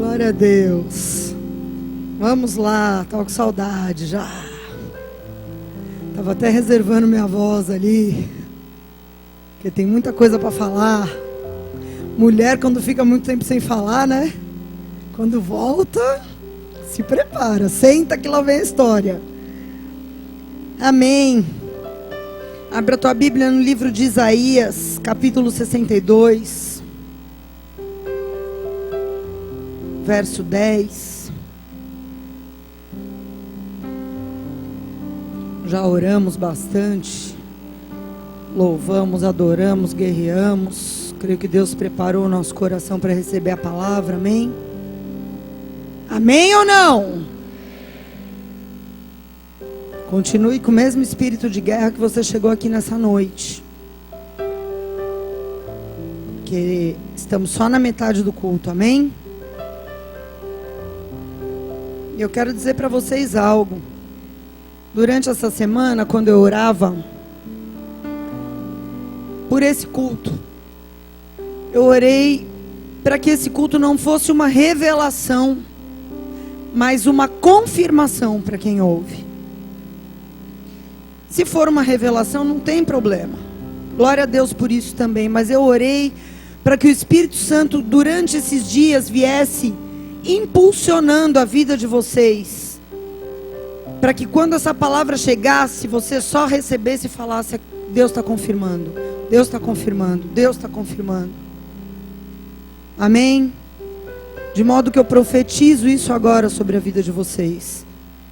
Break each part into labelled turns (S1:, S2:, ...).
S1: Glória a Deus. Vamos lá, tava com saudade já. Tava até reservando minha voz ali, porque tem muita coisa para falar. Mulher, quando fica muito tempo sem falar, né? Quando volta, se prepara, senta que lá vem a história. Amém. Abra a tua Bíblia no livro de Isaías, capítulo 62, verso 10. Já oramos bastante, louvamos, adoramos, guerreamos. Creio que Deus preparou o nosso coração para receber a palavra, amém? Amém ou não? Continue com o mesmo espírito de guerra que você chegou aqui nessa noite. Porque estamos só na metade do culto, amém? E eu quero dizer para vocês algo. Durante essa semana, quando eu orava por esse culto, eu orei para que esse culto não fosse uma revelação, mas uma confirmação para quem ouve. Se for uma revelação, não tem problema. Glória a Deus por isso também. Mas eu orei para que o Espírito Santo, durante esses dias, viesse impulsionando a vida de vocês. Para que quando essa palavra chegasse, você só recebesse e falasse: Deus está confirmando, Deus está confirmando, Deus está confirmando. Amém? De modo que eu profetizo isso agora sobre a vida de vocês.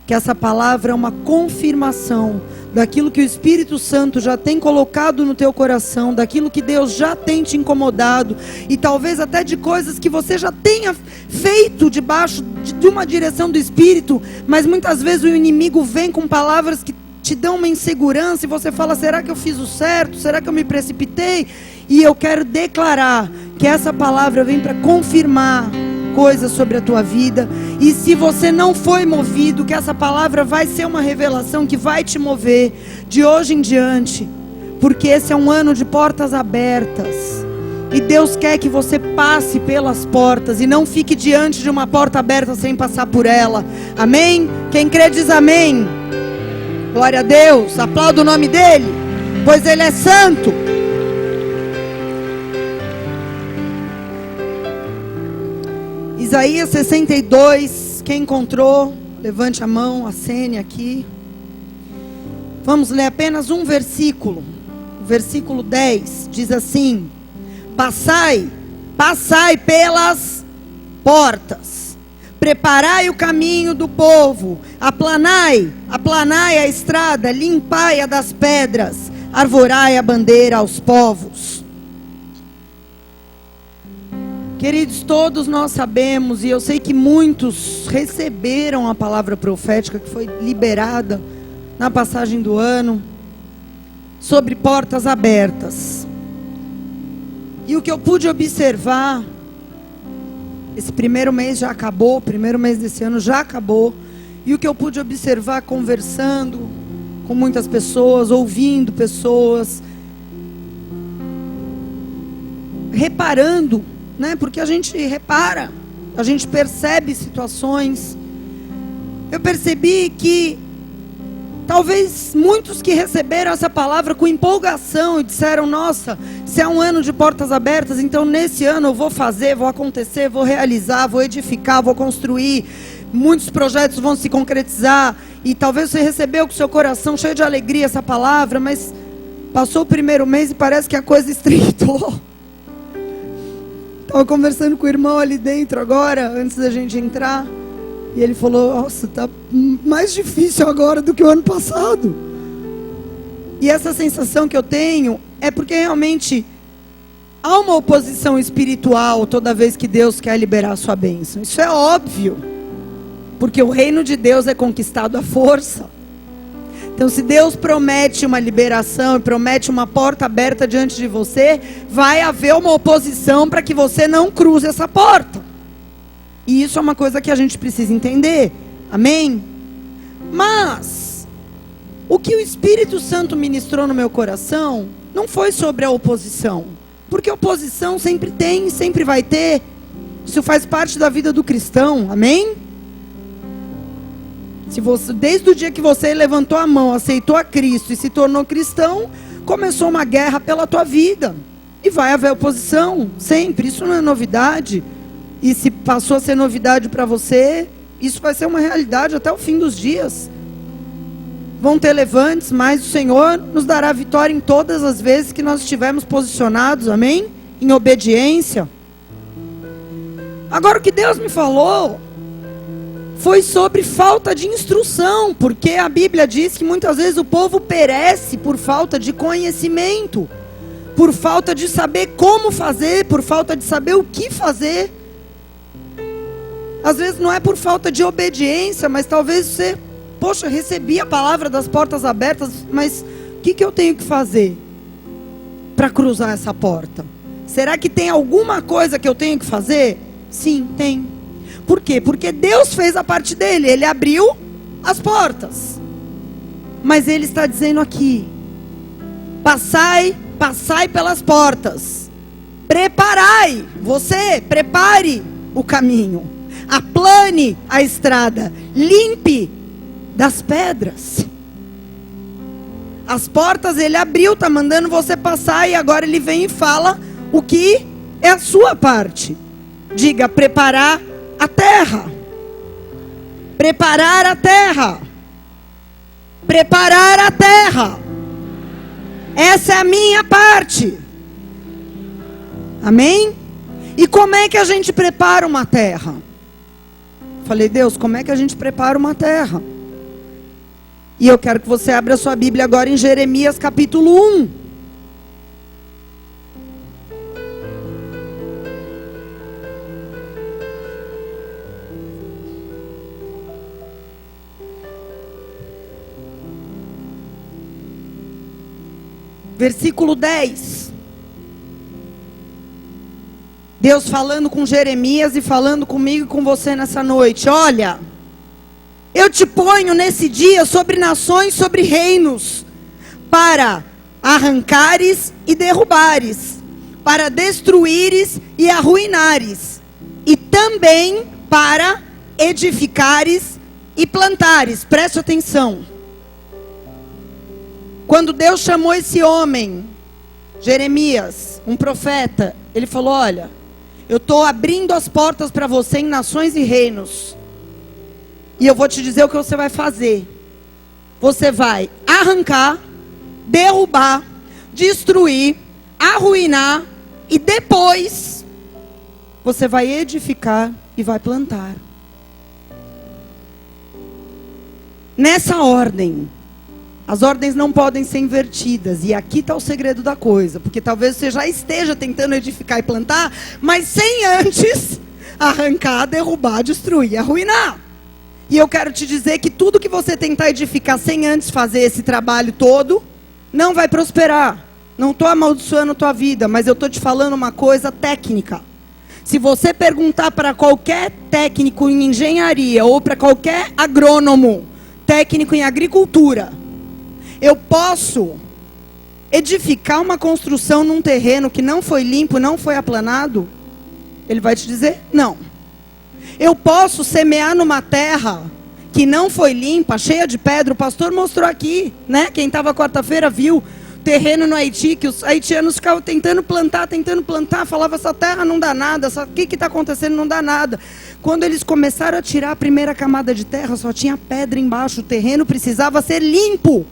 S1: Que essa palavra é uma confirmação daquilo que o Espírito Santo já tem colocado no teu coração, daquilo que Deus já tem te incomodado, e talvez até de coisas que você já tenha feito debaixo de uma direção do Espírito, mas muitas vezes o inimigo vem com palavras que te dão uma insegurança, e você fala: será que eu fiz o certo? Será que eu me precipitei? E eu quero declarar que essa palavra vem para confirmar coisas sobre a tua vida. E se você não foi movido, que essa palavra vai ser uma revelação que vai te mover de hoje em diante, porque esse é um ano de portas abertas, e Deus quer que você passe pelas portas e não fique diante de uma porta aberta sem passar por ela. Amém? Quem crê diz amém. Glória a Deus. Aplauda o nome dele, pois ele é santo. Isaías 62, quem encontrou, levante a mão, acene aqui. Vamos ler apenas um versículo. O versículo 10 diz assim: Passai pelas portas, preparai o caminho do povo, aplanai a estrada, limpai a das pedras, arvorai a bandeira aos povos. Queridos, todos nós sabemos, e eu sei que muitos receberam a palavra profética que foi liberada na passagem do ano, sobre portas abertas. E o que eu pude observar, esse primeiro mês já acabou, o primeiro mês desse ano já acabou, e o que eu pude observar conversando com muitas pessoas, ouvindo pessoas, reparando, né? Porque a gente repara, a gente percebe situações. Eu percebi que talvez muitos que receberam essa palavra com empolgação e disseram: nossa, se é um ano de portas abertas, então nesse ano eu vou fazer, vou acontecer, vou realizar, vou edificar, vou construir, muitos projetos vão se concretizar. E talvez você recebeu com o seu coração cheio de alegria essa palavra, mas passou o primeiro mês e parece que a coisa estreitou. Estava conversando com o irmão ali dentro agora, antes da gente entrar, e ele falou: nossa, está mais difícil agora do que o ano passado. E essa sensação que eu tenho é porque realmente há uma oposição espiritual toda vez que Deus quer liberar a sua bênção. Isso é óbvio, porque o reino de Deus é conquistado à força. Então, se Deus promete uma liberação e promete uma porta aberta diante de você, vai haver uma oposição para que você não cruze essa porta. E isso é uma coisa que a gente precisa entender. Amém? Mas o que o Espírito Santo ministrou no meu coração não foi sobre a oposição, porque oposição sempre tem e sempre vai ter. Isso faz parte da vida do cristão, amém? Se você, desde o dia que você levantou a mão, aceitou a Cristo e se tornou cristão, começou uma guerra pela tua vida. E vai haver oposição, sempre. Isso não é novidade. E se passou a ser novidade para você, isso vai ser uma realidade até o fim dos dias. Vão ter levantes, mas o Senhor nos dará vitória em todas as vezes que nós estivermos posicionados, amém? Em obediência. Agora o que Deus me falou foi sobre falta de instrução, porque a Bíblia diz que muitas vezes o povo perece por falta de conhecimento, por falta de saber como fazer, por falta de saber o que fazer. Às vezes não é por falta de obediência, mas talvez você, poxa, recebi a palavra das portas abertas, mas o que eu tenho que fazer para cruzar essa porta? Será que tem alguma coisa que eu tenho que fazer? Sim, tem. Por quê? Porque Deus fez a parte dele, Ele abriu as portas. Mas Ele está dizendo aqui: passai pelas portas. Preparai, você, prepare o caminho. Aplane a estrada, limpe das pedras. As portas Ele abriu, está mandando você passar, e agora Ele vem e fala o que é a sua parte. Diga: preparar a terra. Preparar a terra. Preparar a terra. Essa é a minha parte. Amém? E como é que a gente prepara uma terra? Falei: Deus, como é que a gente prepara uma terra? E eu quero que você abra a sua Bíblia agora em Jeremias capítulo 1. Versículo 10. Deus falando com Jeremias e falando comigo e com você nessa noite. Olha, eu te ponho nesse dia sobre nações, sobre reinos, para arrancares e derrubares, para destruíres e arruinares, e também para edificares e plantares. Preste atenção. Quando Deus chamou esse homem, Jeremias, um profeta, Ele falou: olha, eu estou abrindo as portas para você em nações e reinos. E eu vou te dizer o que você vai fazer. Você vai arrancar, derrubar, destruir, arruinar, e depois você vai edificar e vai plantar. Nessa ordem. As ordens não podem ser invertidas. E aqui está o segredo da coisa. Porque talvez você já esteja tentando edificar e plantar, mas sem antes arrancar, derrubar, destruir, arruinar. E eu quero te dizer que tudo que você tentar edificar sem antes fazer esse trabalho todo, não vai prosperar. Não estou amaldiçoando a tua vida, mas eu estou te falando uma coisa técnica. Se você perguntar para qualquer técnico em engenharia, ou para qualquer agrônomo, técnico em agricultura, eu posso edificar uma construção num terreno que não foi limpo, não foi aplanado? Ele vai te dizer: não. Eu posso semear numa terra que não foi limpa, cheia de pedra. O pastor mostrou aqui, né? Quem estava quarta-feira viu terreno no Haiti, que os haitianos ficavam tentando plantar, falava: essa terra não dá nada, o que está acontecendo, não dá nada. Quando eles começaram a tirar a primeira camada de terra, só tinha pedra embaixo, o terreno precisava ser limpo.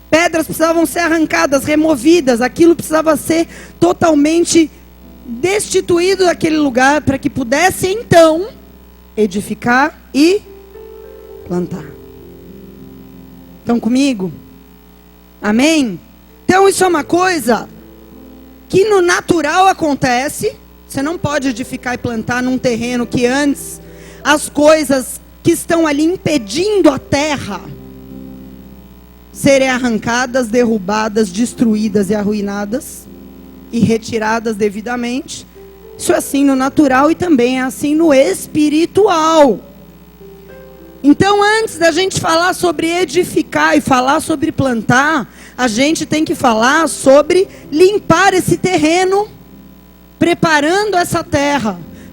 S1: Pedras precisavam ser arrancadas, removidas, aquilo precisava ser totalmente destituído daquele lugar, para que pudesse então edificar e plantar. Estão comigo? Amém? Então isso é uma coisa que no natural acontece. Você não pode edificar e plantar num terreno que antes as coisas que estão ali impedindo a terra serem arrancadas, derrubadas, destruídas e arruinadas e retiradas devidamente. Isso é assim no natural e também é assim no espiritual. Então, antes da gente falar sobre edificar e falar sobre plantar, a gente tem que falar sobre limpar esse terreno, preparando essa terra,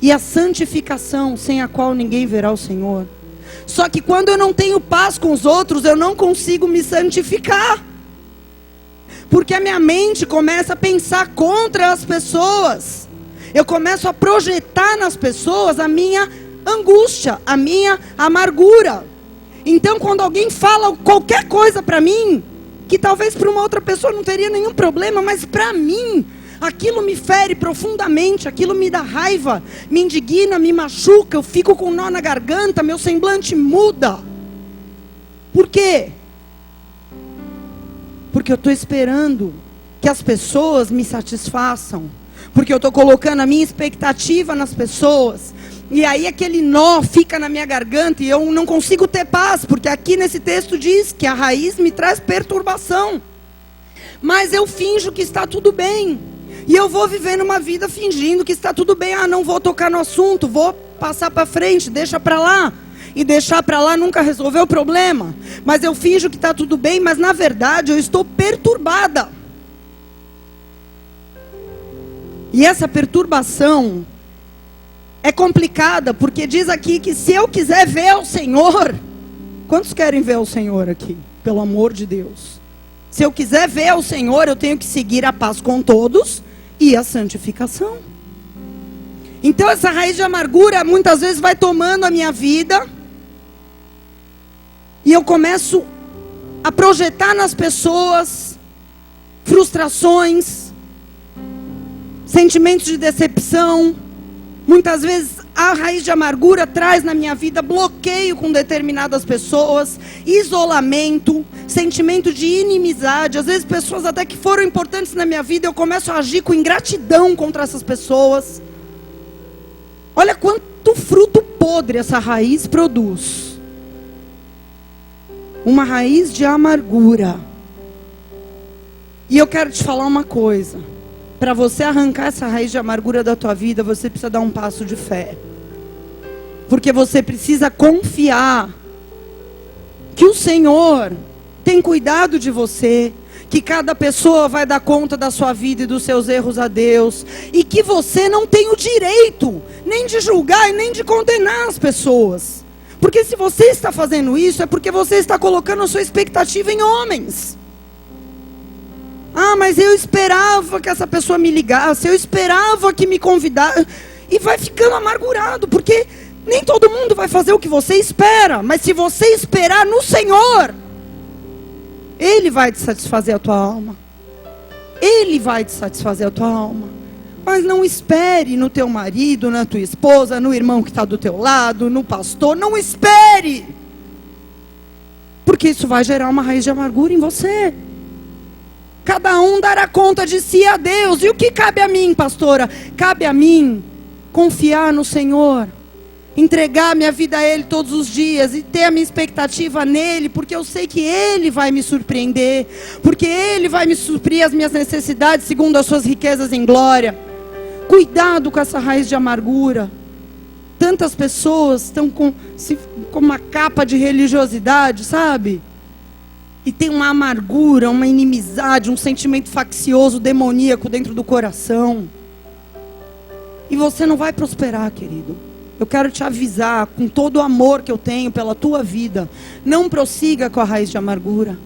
S1: e a santificação, sem a qual ninguém verá o Senhor. Só que quando eu não tenho paz com os outros, eu não consigo me santificar. Porque a minha mente começa a pensar contra as pessoas. Eu começo a projetar nas pessoas a minha angústia, a minha amargura. Então quando alguém fala qualquer coisa para mim, que talvez para uma outra pessoa não teria nenhum problema, mas para mim, aquilo me fere profundamente, aquilo me dá raiva, me indigna, me machuca, eu fico com um nó na garganta, meu semblante muda. Por quê? Porque eu estou esperando que as pessoas me satisfaçam. Porque eu estou colocando a minha expectativa nas pessoas. E aí aquele nó fica na minha garganta e eu não consigo ter paz. Porque aqui nesse texto diz que a raiz me traz perturbação. Mas eu finjo que está tudo bem. E eu vou vivendo uma vida fingindo que está tudo bem. Ah, não vou tocar no assunto, vou passar para frente, deixa para lá. E deixar para lá nunca resolveu o problema. Mas eu finjo que está tudo bem, mas na verdade eu estou perturbada. E essa perturbação é complicada, porque diz aqui que se eu quiser ver o Senhor... Quantos querem ver o Senhor aqui? Pelo amor de Deus. Se eu quiser ver o Senhor, eu tenho que seguir a paz com todos e a santificação. Então essa raiz de amargura muitas vezes vai tomando a minha vida... E eu começo a projetar nas pessoas frustrações, sentimentos de decepção. Muitas vezes a raiz de amargura traz na minha vida bloqueio com determinadas pessoas, isolamento, sentimento de inimizade. Às vezes pessoas até que foram importantes na minha vida, eu começo a agir com ingratidão contra essas pessoas. Olha quanto fruto podre essa raiz produz. Uma raiz de amargura. E eu quero te falar uma coisa. Para você arrancar essa raiz de amargura da tua vida, você precisa dar um passo de fé. Porque você precisa confiar que o Senhor tem cuidado de você, que cada pessoa vai dar conta da sua vida e dos seus erros a Deus, e que você não tem o direito nem de julgar e nem de condenar as pessoas. Porque se você está fazendo isso, é porque você está colocando a sua expectativa em homens. Ah, mas eu esperava que essa pessoa me ligasse, eu esperava que me convidasse. E vai ficando amargurado, porque nem todo mundo vai fazer o que você espera. Mas se você esperar no Senhor, Ele vai te satisfazer a tua alma. Ele vai te satisfazer a tua alma. Mas não espere no teu marido, na tua esposa, no irmão que está do teu lado, no pastor. Não espere. Porque isso vai gerar uma raiz de amargura em você. Cada um dará conta de si a Deus. E o que cabe a mim, pastora? Cabe a mim confiar no Senhor. Entregar minha vida a Ele todos os dias. E ter a minha expectativa nele. Porque eu sei que Ele vai me surpreender. Porque Ele vai me suprir as minhas necessidades segundo as suas riquezas em glória. Cuidado com essa raiz de amargura. Tantas pessoas estão com uma capa de religiosidade, sabe? E tem uma amargura, uma inimizade, um sentimento faccioso, demoníaco dentro do coração. E você não vai prosperar, querido. Eu quero te avisar, com todo o amor que eu tenho pela tua vida, não prossiga com a raiz de amargura.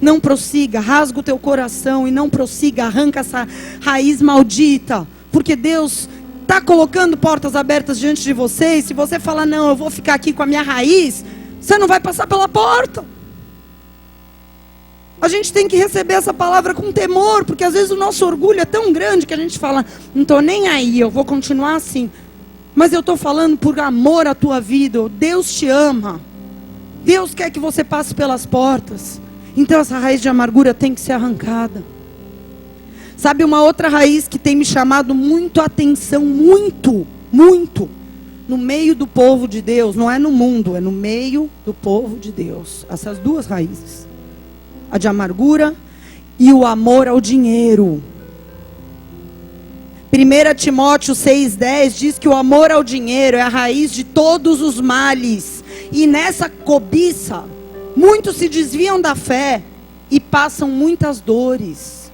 S1: Não prossiga, rasga o teu coração e não prossiga, arranca essa raiz maldita. Porque Deus está colocando portas abertas diante de você. E se você falar, não, eu vou ficar aqui com a minha raiz, você não vai passar pela porta. A gente tem que receber essa palavra com temor. Porque às vezes o nosso orgulho é tão grande que a gente fala, não estou nem aí, eu vou continuar assim. Mas eu estou falando por amor à tua vida. Deus te ama. Deus quer que você passe pelas portas. Então essa raiz de amargura tem que ser arrancada. Sabe uma outra raiz que tem me chamado muito a atenção, muito, no meio do povo de Deus, não é no mundo, é no meio do povo de Deus. Essas duas raízes, a de amargura e o amor ao dinheiro. 1 Timóteo 6,10 diz que o amor ao dinheiro é a raiz de todos os males. E nessa cobiça, muitos se desviam da fé e passam muitas dores.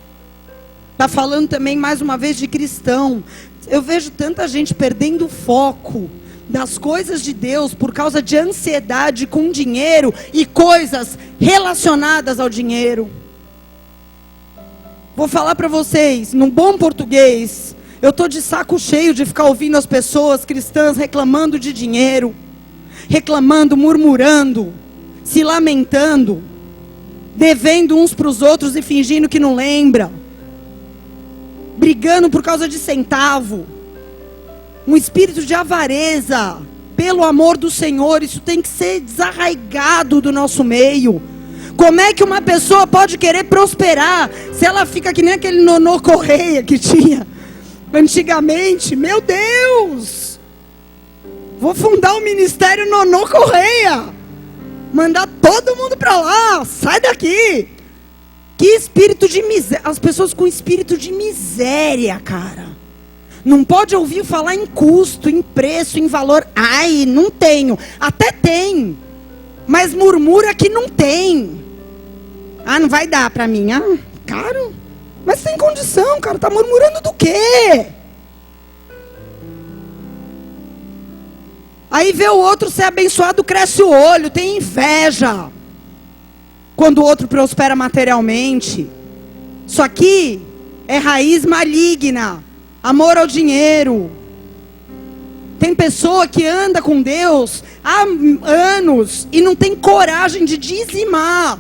S1: Está falando também mais uma vez de cristão. eu vejo tanta gente perdendo o foco das coisas de Deus por causa de ansiedade com dinheiro e coisas relacionadas ao dinheiro. Vou falar para vocês, num bom português, eu estou de saco cheio de ficar ouvindo as pessoas cristãs reclamando de dinheiro, reclamando, murmurando, se lamentando, devendo uns para os outros e fingindo que não lembra, brigando por causa de centavo. Um espírito de avareza, pelo amor do Senhor, isso tem que ser desarraigado do nosso meio. Como é que uma pessoa pode querer prosperar se ela fica que nem aquele Nonô Correia que tinha antigamente? Meu Deus! Vou fundar o ministério Nonô Correia, mandar todo mundo para lá, sai daqui. Que espírito de miséria, as pessoas com espírito de miséria, cara. Não pode ouvir falar em custo, em preço, em valor. Ai, não tenho. Até tem, mas murmura que não tem. Ah, não vai dar para mim. Ah, caro. Mas tem condição, cara. Tá murmurando do quê? Aí vê o outro ser abençoado, cresce o olho, tem inveja quando o outro prospera materialmente. Isso aqui é raiz maligna. Amor ao dinheiro. Tem pessoa que anda com Deus há anos e não tem coragem de dizimar,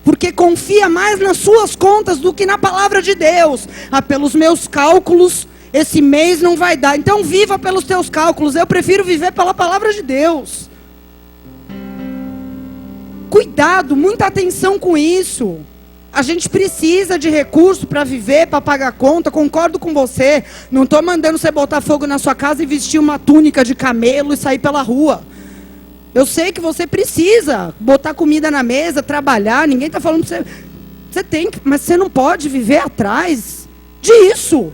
S1: porque confia mais nas suas contas do que na palavra de Deus. Ah, pelos meus cálculos, esse mês não vai dar. Então viva pelos teus cálculos. Eu prefiro viver pela palavra de Deus. Cuidado, muita atenção com isso. A gente precisa de recurso para viver, para pagar conta. Concordo com você. Não estou mandando você botar fogo na sua casa e vestir uma túnica de camelo e sair pela rua. Eu sei que você precisa botar comida na mesa, trabalhar. Ninguém está falando para você. Você tem que, mas você não pode viver atrás disso.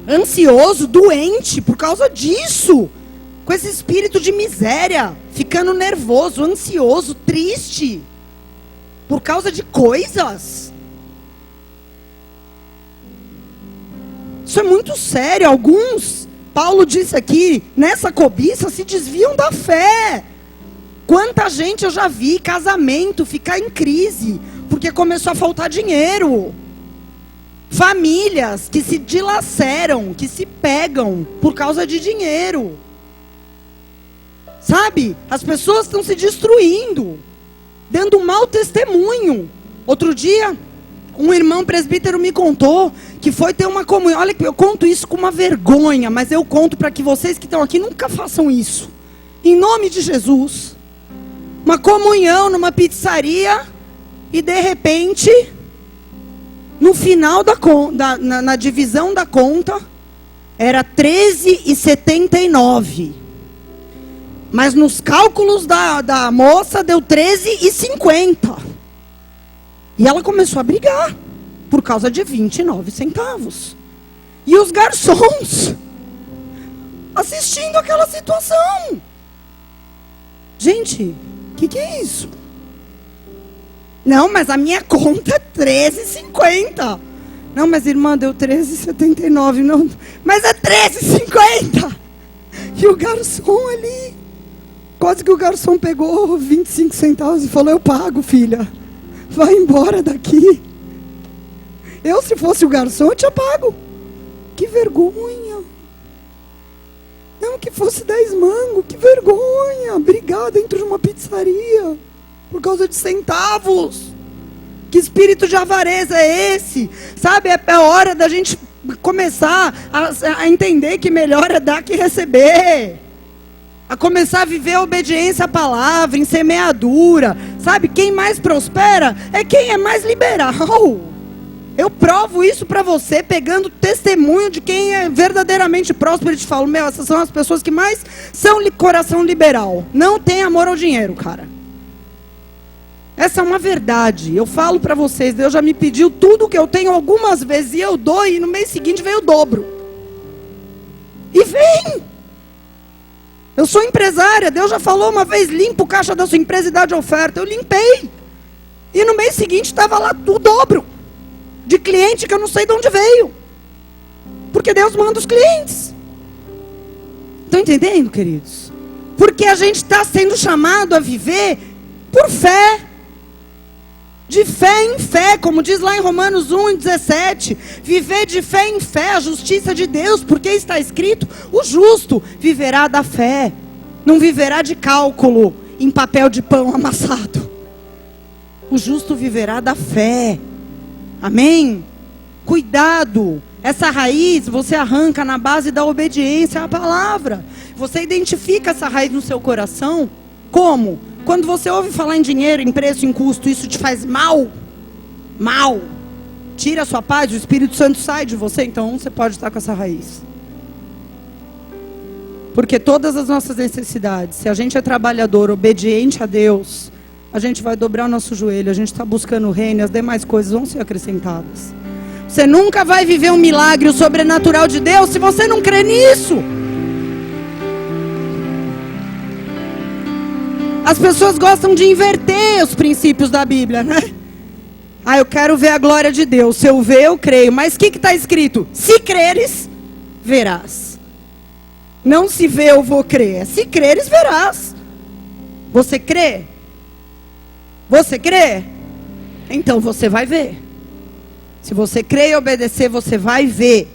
S1: Ansioso, doente por causa disso. Com esse espírito de miséria. Ficando nervoso, ansioso, triste. Por causa de coisas. Isso é muito sério. Alguns, Paulo disse aqui, nessa cobiça se desviam da fé. Quanta gente eu já vi, casamento, ficar em crise, porque começou a faltar dinheiro. Famílias que se dilaceram, que se pegam por causa de dinheiro. Sabe? As pessoas estão se destruindo, dando um mau testemunho. Outro dia, um irmão presbítero me contou que foi ter uma comunhão. Olha, eu conto isso com uma vergonha, mas eu conto para que vocês que estão aqui nunca façam isso. Em nome de Jesus. Uma comunhão numa pizzaria e de repente, no final na divisão da conta, era R$13,79. Mas nos cálculos da moça deu R$13,50. E ela começou a brigar por causa de 29 centavos. E os garçons assistindo aquela situação. Gente, o que é isso? Não, mas a minha conta é R$13,50. Não, mas irmã, deu R$13,79. Não, mas é R$13,50. E o garçom ali, quase que o garçom pegou 25 centavos e falou: eu pago, filha. Vai embora daqui. Eu, se fosse o garçom, eu tinha pago. Que vergonha. Não, que fosse 10 mangos. Que vergonha. Brigar dentro de uma pizzaria por causa de centavos. Que espírito de avareza é esse? Sabe, é hora da gente começar a entender que melhor é dar que receber. A começar a viver a obediência à palavra, em semeadura. Sabe, quem mais prospera é quem é mais liberal. Eu provo isso para você, pegando testemunho de quem é verdadeiramente próspero. E te falo, meu, essas são as pessoas que mais são coração liberal. Não tem amor ao dinheiro, cara. Essa é uma verdade. Eu falo para vocês, Deus já me pediu tudo que eu tenho algumas vezes, e eu dou, e no mês seguinte veio o dobro. E vem. Eu sou empresária, Deus já falou uma vez: limpa o caixa da sua empresa e dá de oferta. Eu limpei. E no mês seguinte estava lá o dobro de cliente que eu não sei de onde veio. Porque Deus manda os clientes. Estão entendendo, queridos? Porque a gente está sendo chamado a viver por fé. De fé em fé, como diz lá em Romanos 1:17. Viver de fé em fé, a justiça de Deus. Porque está escrito, o justo viverá da fé. Não viverá de cálculo em papel de pão amassado. O justo viverá da fé. Amém? Cuidado. Essa raiz você arranca na base da obediência à palavra. Você identifica essa raiz no seu coração. Como? Quando você ouve falar em dinheiro, em preço, em custo, isso te faz mal. Mal. Tira a sua paz, o Espírito Santo sai de você. Então você pode estar com essa raiz. Porque todas as nossas necessidades, se a gente é trabalhador, obediente a Deus, a gente vai dobrar o nosso joelho, a gente está buscando o reino e as demais coisas vão ser acrescentadas. Você nunca vai viver um milagre, o sobrenatural de Deus, se você não crê nisso. As pessoas gostam de inverter os princípios da Bíblia, né? Ah, eu quero ver a glória de Deus. Se eu ver, eu creio. Mas o que está escrito? Se creres, verás. Não se vê, eu vou crer. Se creres, verás. Você crê? Você crê? Então você vai ver. Se você crê e obedecer, você vai ver.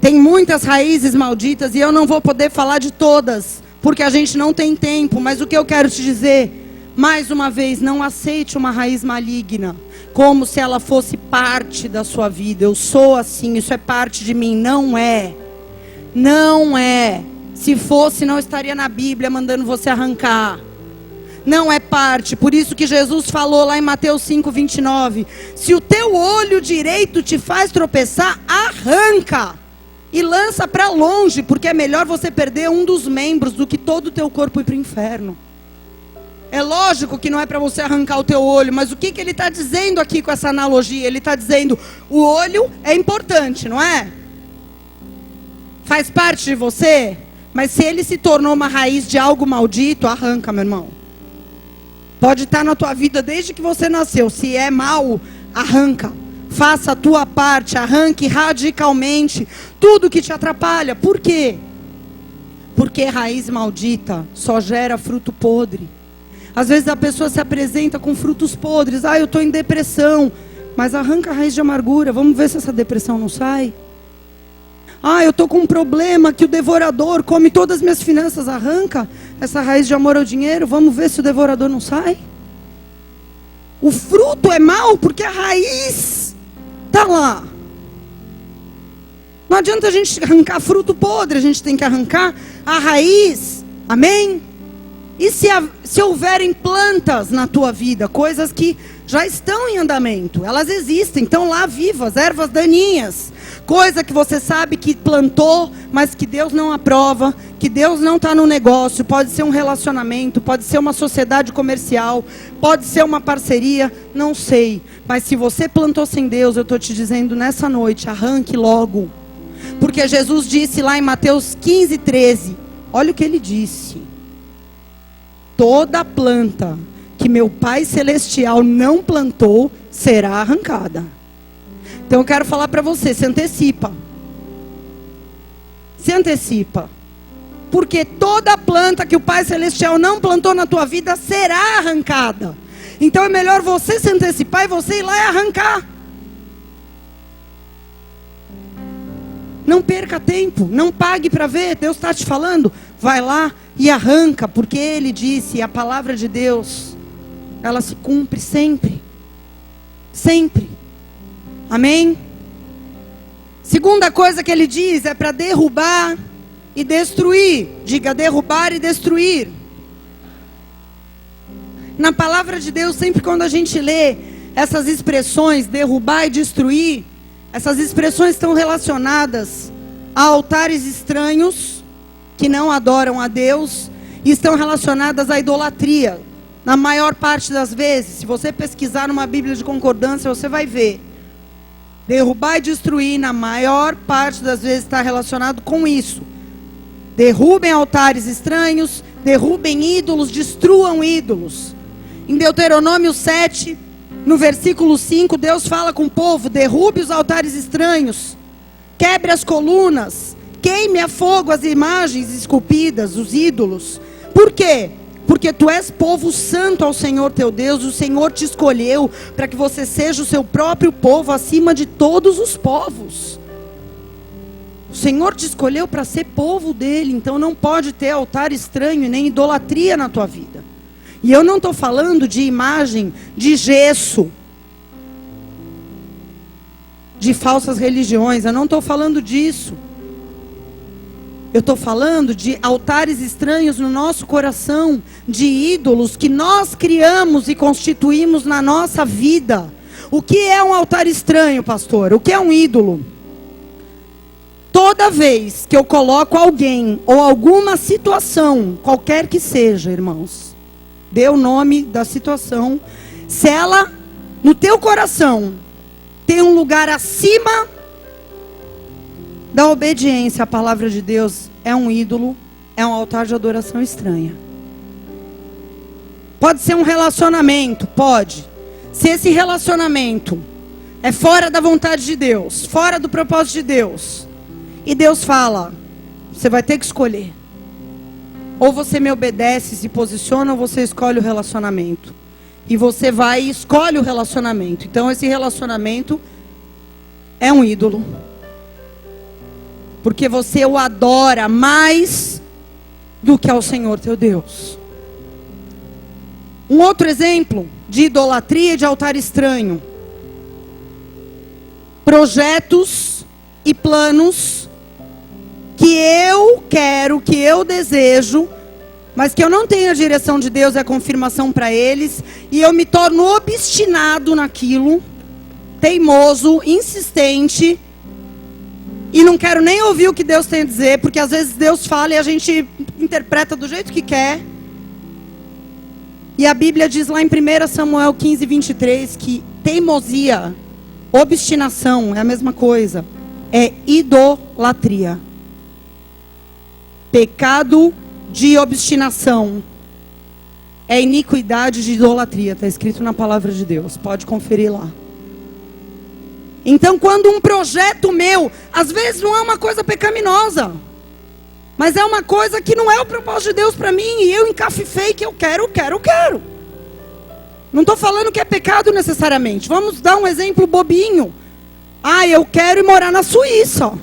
S1: Tem muitas raízes malditas e eu não vou poder falar de todas, porque a gente não tem tempo. Mas o que eu quero te dizer, mais uma vez, não aceite uma raiz maligna, como se ela fosse parte da sua vida. Eu sou assim, isso é parte de mim. Não é. Não é. Se fosse, não estaria na Bíblia mandando você arrancar. Não é parte. Por isso que Jesus falou lá em Mateus 5:29. Se o teu olho direito te faz tropeçar, arranca e lança para longe, porque é melhor você perder um dos membros do que todo o teu corpo ir para o inferno. É lógico que não é para você arrancar o teu olho, mas o que ele está dizendo aqui com essa analogia? Ele está dizendo, o olho é importante, não é? Faz parte de você, mas se ele se tornou uma raiz de algo maldito, arranca, meu irmão. Pode estar na tua vida desde que você nasceu. Se é mal, arranca. Faça a tua parte, arranque radicalmente tudo que te atrapalha. Por quê? Porque raiz maldita só gera fruto podre. Às vezes a pessoa se apresenta com frutos podres. Ah, eu estou em depressão. Mas arranca a raiz de amargura. Vamos ver se essa depressão não sai. Ah, eu estou com um problema que o devorador come todas as minhas finanças. Arranca essa raiz de amor ao dinheiro. Vamos ver se o devorador não sai. O fruto é mau porque a raiz está lá. Não adianta a gente arrancar fruto podre. A gente tem que arrancar a raiz. Amém? E se houverem plantas na tua vida, coisas que já estão em andamento, elas existem, estão lá vivas, ervas daninhas, coisa que você sabe que plantou, mas que Deus não aprova, que Deus não está no negócio, pode ser um relacionamento, pode ser uma sociedade comercial, pode ser uma parceria, não sei, mas se você plantou sem Deus, eu estou te dizendo nessa noite, arranque logo, porque Jesus disse lá em Mateus 15:13, olha o que ele disse: toda planta que meu Pai Celestial não plantou, será arrancada. Então eu quero falar para você, se antecipa. Se antecipa. Porque toda planta que o Pai Celestial não plantou na tua vida, será arrancada. Então é melhor você se antecipar e você ir lá e arrancar. Não perca tempo, não pague para ver, Deus está te falando, vai lá e arranca, porque Ele disse, a palavra de Deus, ela se cumpre sempre, sempre, amém? Segunda coisa que Ele diz, é para derrubar e destruir, diga derrubar e destruir. Na palavra de Deus, sempre quando a gente lê essas expressões, derrubar e destruir, essas expressões estão relacionadas a altares estranhos, que não adoram a Deus, e estão relacionadas à idolatria. Na maior parte das vezes, se você pesquisar numa Bíblia de concordância, você vai ver. Derrubar e destruir, na maior parte das vezes, está relacionado com isso. Derrubem altares estranhos, derrubem ídolos, destruam ídolos. Em Deuteronômio 7, no versículo 5, Deus fala com o povo, derrube os altares estranhos. quebre as colunas, queime a fogo as imagens esculpidas, os ídolos. Por quê? Porque tu és povo santo ao Senhor teu Deus, o Senhor te escolheu para que você seja o seu próprio povo acima de todos os povos. O Senhor te escolheu para ser povo dele, então não pode ter altar estranho e nem idolatria na tua vida. E eu não estou falando de imagem de gesso, de falsas religiões, eu não estou falando disso. Eu estou falando de altares estranhos no nosso coração, de ídolos que nós criamos e constituímos na nossa vida. O que é um altar estranho, pastor? O que é um ídolo? Toda vez que eu coloco alguém ou alguma situação, qualquer que seja, irmãos, dê o nome da situação, se ela, no teu coração, tem um lugar acima da obediência à palavra de Deus, é um ídolo, é um altar de adoração estranha. Pode ser um relacionamento, pode. Se esse relacionamento é fora da vontade de Deus, fora do propósito de Deus, e Deus fala, você vai ter que escolher. Ou você me obedece, se posiciona, ou você escolhe o relacionamento. E você vai e escolhe o relacionamento. Então esse relacionamento é um ídolo. Porque você o adora mais do que ao Senhor teu Deus. Um outro exemplo de idolatria e de altar estranho. Projetos e planos que eu quero, que eu desejo, mas que eu não tenho a direção de Deus e a confirmação para eles, e eu me torno obstinado naquilo, teimoso, insistente, e não quero nem ouvir o que Deus tem a dizer, porque às vezes Deus fala e a gente interpreta do jeito que quer. E a Bíblia diz lá em 1 Samuel 15, 23, que teimosia, obstinação, é a mesma coisa, é idolatria. Pecado de obstinação é iniquidade de idolatria. Está escrito na palavra de Deus. Pode conferir lá. Então, quando um projeto meu, às vezes não é uma coisa pecaminosa, mas é uma coisa que não é o propósito de Deus para mim, e eu encafifei que eu quero. Não estou falando que é pecado necessariamente. Vamos dar um exemplo bobinho. Eu quero ir morar na Suíça.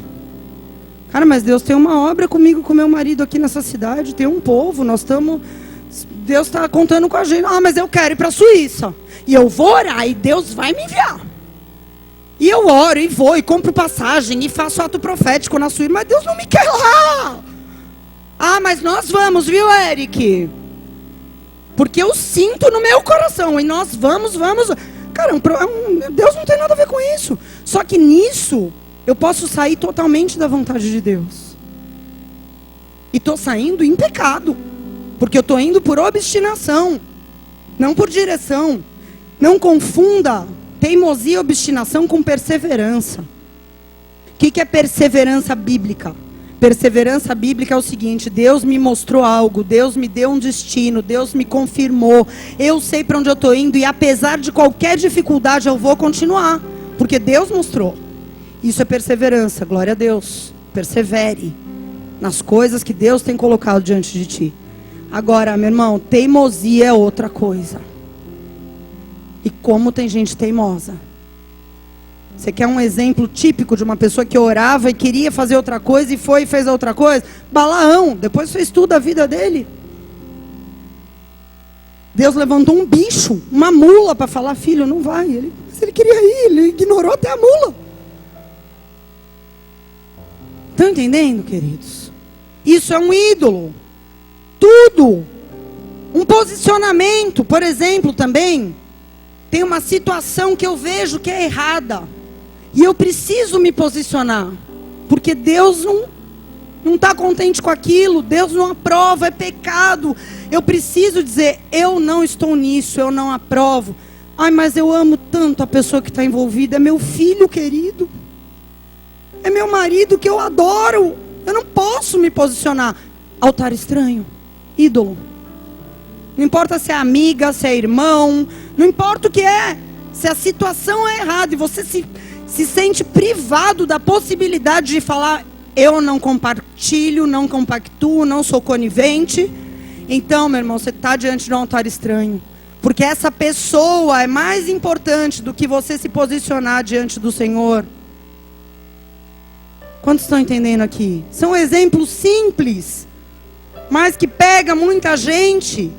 S1: Cara, mas Deus tem uma obra comigo, com meu marido aqui nessa cidade, tem um povo, Deus está contando com a gente. Mas eu quero ir para a Suíça. E eu vou orar e Deus vai me enviar. E eu oro e vou e compro passagem e faço ato profético na Suíça, mas Deus não me quer lá. Mas nós vamos, viu, Eric? Porque eu sinto no meu coração e nós vamos. Cara, Deus não tem nada a ver com isso. Só que nisso eu posso sair totalmente da vontade de Deus. E estou saindo em pecado. Porque eu estou indo por obstinação, não por direção. Não confunda teimosia e obstinação com perseverança. O que é perseverança bíblica? Perseverança bíblica é o seguinte: Deus me mostrou algo, Deus me deu um destino, Deus me confirmou, eu sei para onde eu estou indo, e apesar de qualquer dificuldade eu vou continuar, porque Deus mostrou. Isso é perseverança, glória a Deus. Persevere nas coisas que Deus tem colocado diante de ti. Agora, meu irmão, teimosia é outra coisa. E como tem gente teimosa. Você quer um exemplo típico de uma pessoa que orava e queria fazer outra coisa e foi e fez outra coisa? Balaão, depois você estuda a vida dele. Deus levantou um bicho, uma mula para falar: filho, não vai. Se ele queria ir, ele ignorou até a mula. Estão entendendo, queridos? Isso é um ídolo. Tudo. Um posicionamento, por exemplo, também. Tem uma situação que eu vejo que é errada. E eu preciso me posicionar. Porque Deus não está contente com aquilo. Deus não aprova, é pecado. Eu preciso dizer: eu não estou nisso, eu não aprovo. Mas eu amo tanto a pessoa que está envolvida. É meu filho querido. É meu marido que eu adoro. Eu não posso me posicionar. Altar estranho. Ídolo. Não importa se é amiga, se é irmão. Não importa o que é. Se a situação é errada e você se se sente privado da possibilidade de falar: eu não compartilho, não compactuo, não sou conivente. Então, meu irmão, você está diante de um altar estranho. Porque essa pessoa é mais importante do que você se posicionar diante do Senhor. Quantos estão entendendo aqui? São exemplos simples, mas que pega muita gente.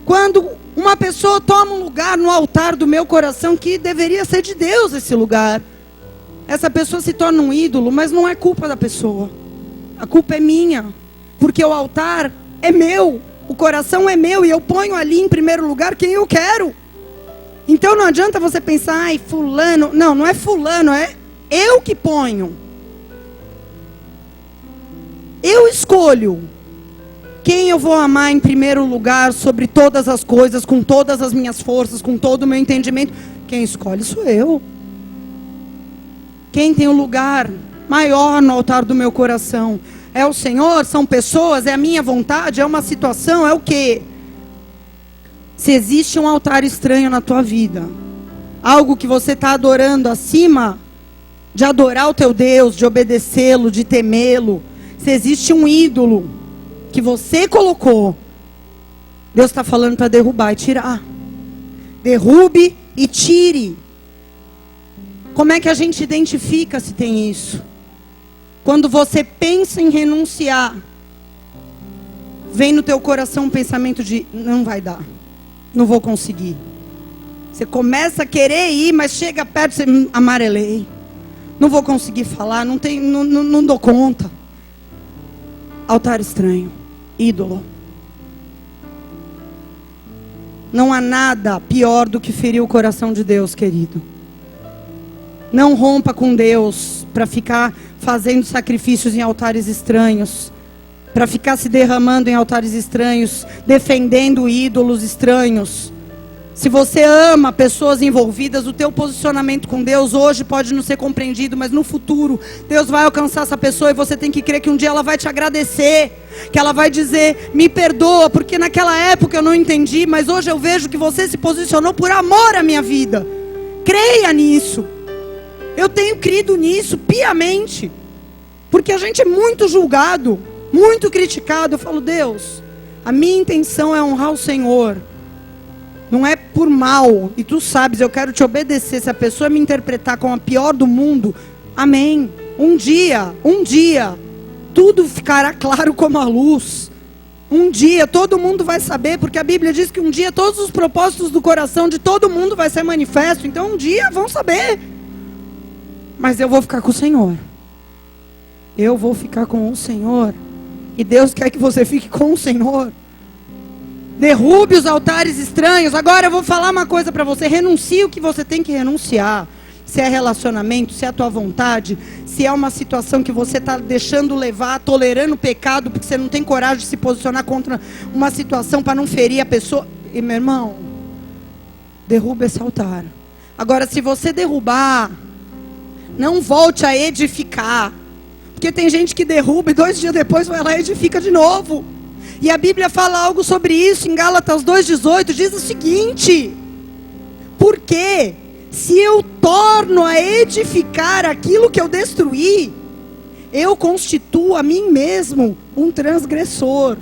S1: Quando uma pessoa toma um lugar no altar do meu coração, que deveria ser de Deus esse lugar, essa pessoa se torna um ídolo, mas não é culpa da pessoa. A culpa é minha, porque o altar é meu, o coração é meu, e eu ponho ali em primeiro lugar quem eu quero. Então não adianta você pensar: ai, fulano. Não, não é fulano, é eu que ponho. Eu escolho quem eu vou amar em primeiro lugar sobre todas as coisas, com todas as minhas forças, com todo o meu entendimento. Quem escolhe sou eu. Quem tem o lugar maior no altar do meu coração é o Senhor, são pessoas, é a minha vontade, é uma situação, é o quê? Se existe um altar estranho na tua vida, algo que você está adorando acima de adorar o teu Deus, de obedecê-lo, de temê-lo, se existe um ídolo que você colocou, Deus está falando para derrubar e tirar. Derrube e tire. Como é que a gente identifica se tem isso? Quando você pensa em renunciar, vem no teu coração um pensamento de: não vai dar, não vou conseguir. Você começa a querer ir, mas chega perto e você: amarelei, não vou conseguir falar, não dou conta. Altar estranho, ídolo. Não há nada pior do que ferir o coração de Deus, querido. Não rompa com Deus para ficar fazendo sacrifícios em altares estranhos, para ficar se derramando em altares estranhos, defendendo ídolos estranhos. Se você ama pessoas envolvidas, o teu posicionamento com Deus hoje pode não ser compreendido, mas no futuro Deus vai alcançar essa pessoa, e você tem que crer que um dia ela vai te agradecer, que ela vai dizer: me perdoa, porque naquela época eu não entendi, mas hoje eu vejo que você se posicionou por amor à minha vida. Creia nisso. Eu tenho crido nisso piamente, porque a gente é muito julgado, muito criticado. Eu falo: Deus, a minha intenção é honrar o Senhor, não é por mal, e tu sabes, eu quero te obedecer. Se a pessoa me interpretar como a pior do mundo, amém. Um dia, tudo ficará claro como a luz. Um dia todo mundo vai saber, porque a Bíblia diz que um dia todos os propósitos do coração de todo mundo vai ser manifesto. Então um dia vão saber. Mas eu vou ficar com o Senhor. Eu vou ficar com o Senhor. E Deus quer que você fique com o Senhor. Derrube os altares estranhos. Agora eu vou falar uma coisa para você: renuncie o que você tem que renunciar. Se é relacionamento, se é a tua vontade, se é uma situação que você está deixando levar, tolerando o pecado, porque você não tem coragem de se posicionar contra uma situação para não ferir a pessoa. E meu irmão, derruba esse altar. Agora, se você derrubar, não volte a edificar. Porque tem gente que derruba e 2 dias depois vai lá e edifica de novo. E a Bíblia fala algo sobre isso em Gálatas 2,18, diz o seguinte: porque se eu torno a edificar aquilo que eu destruí, eu constituo a mim mesmo um transgressor.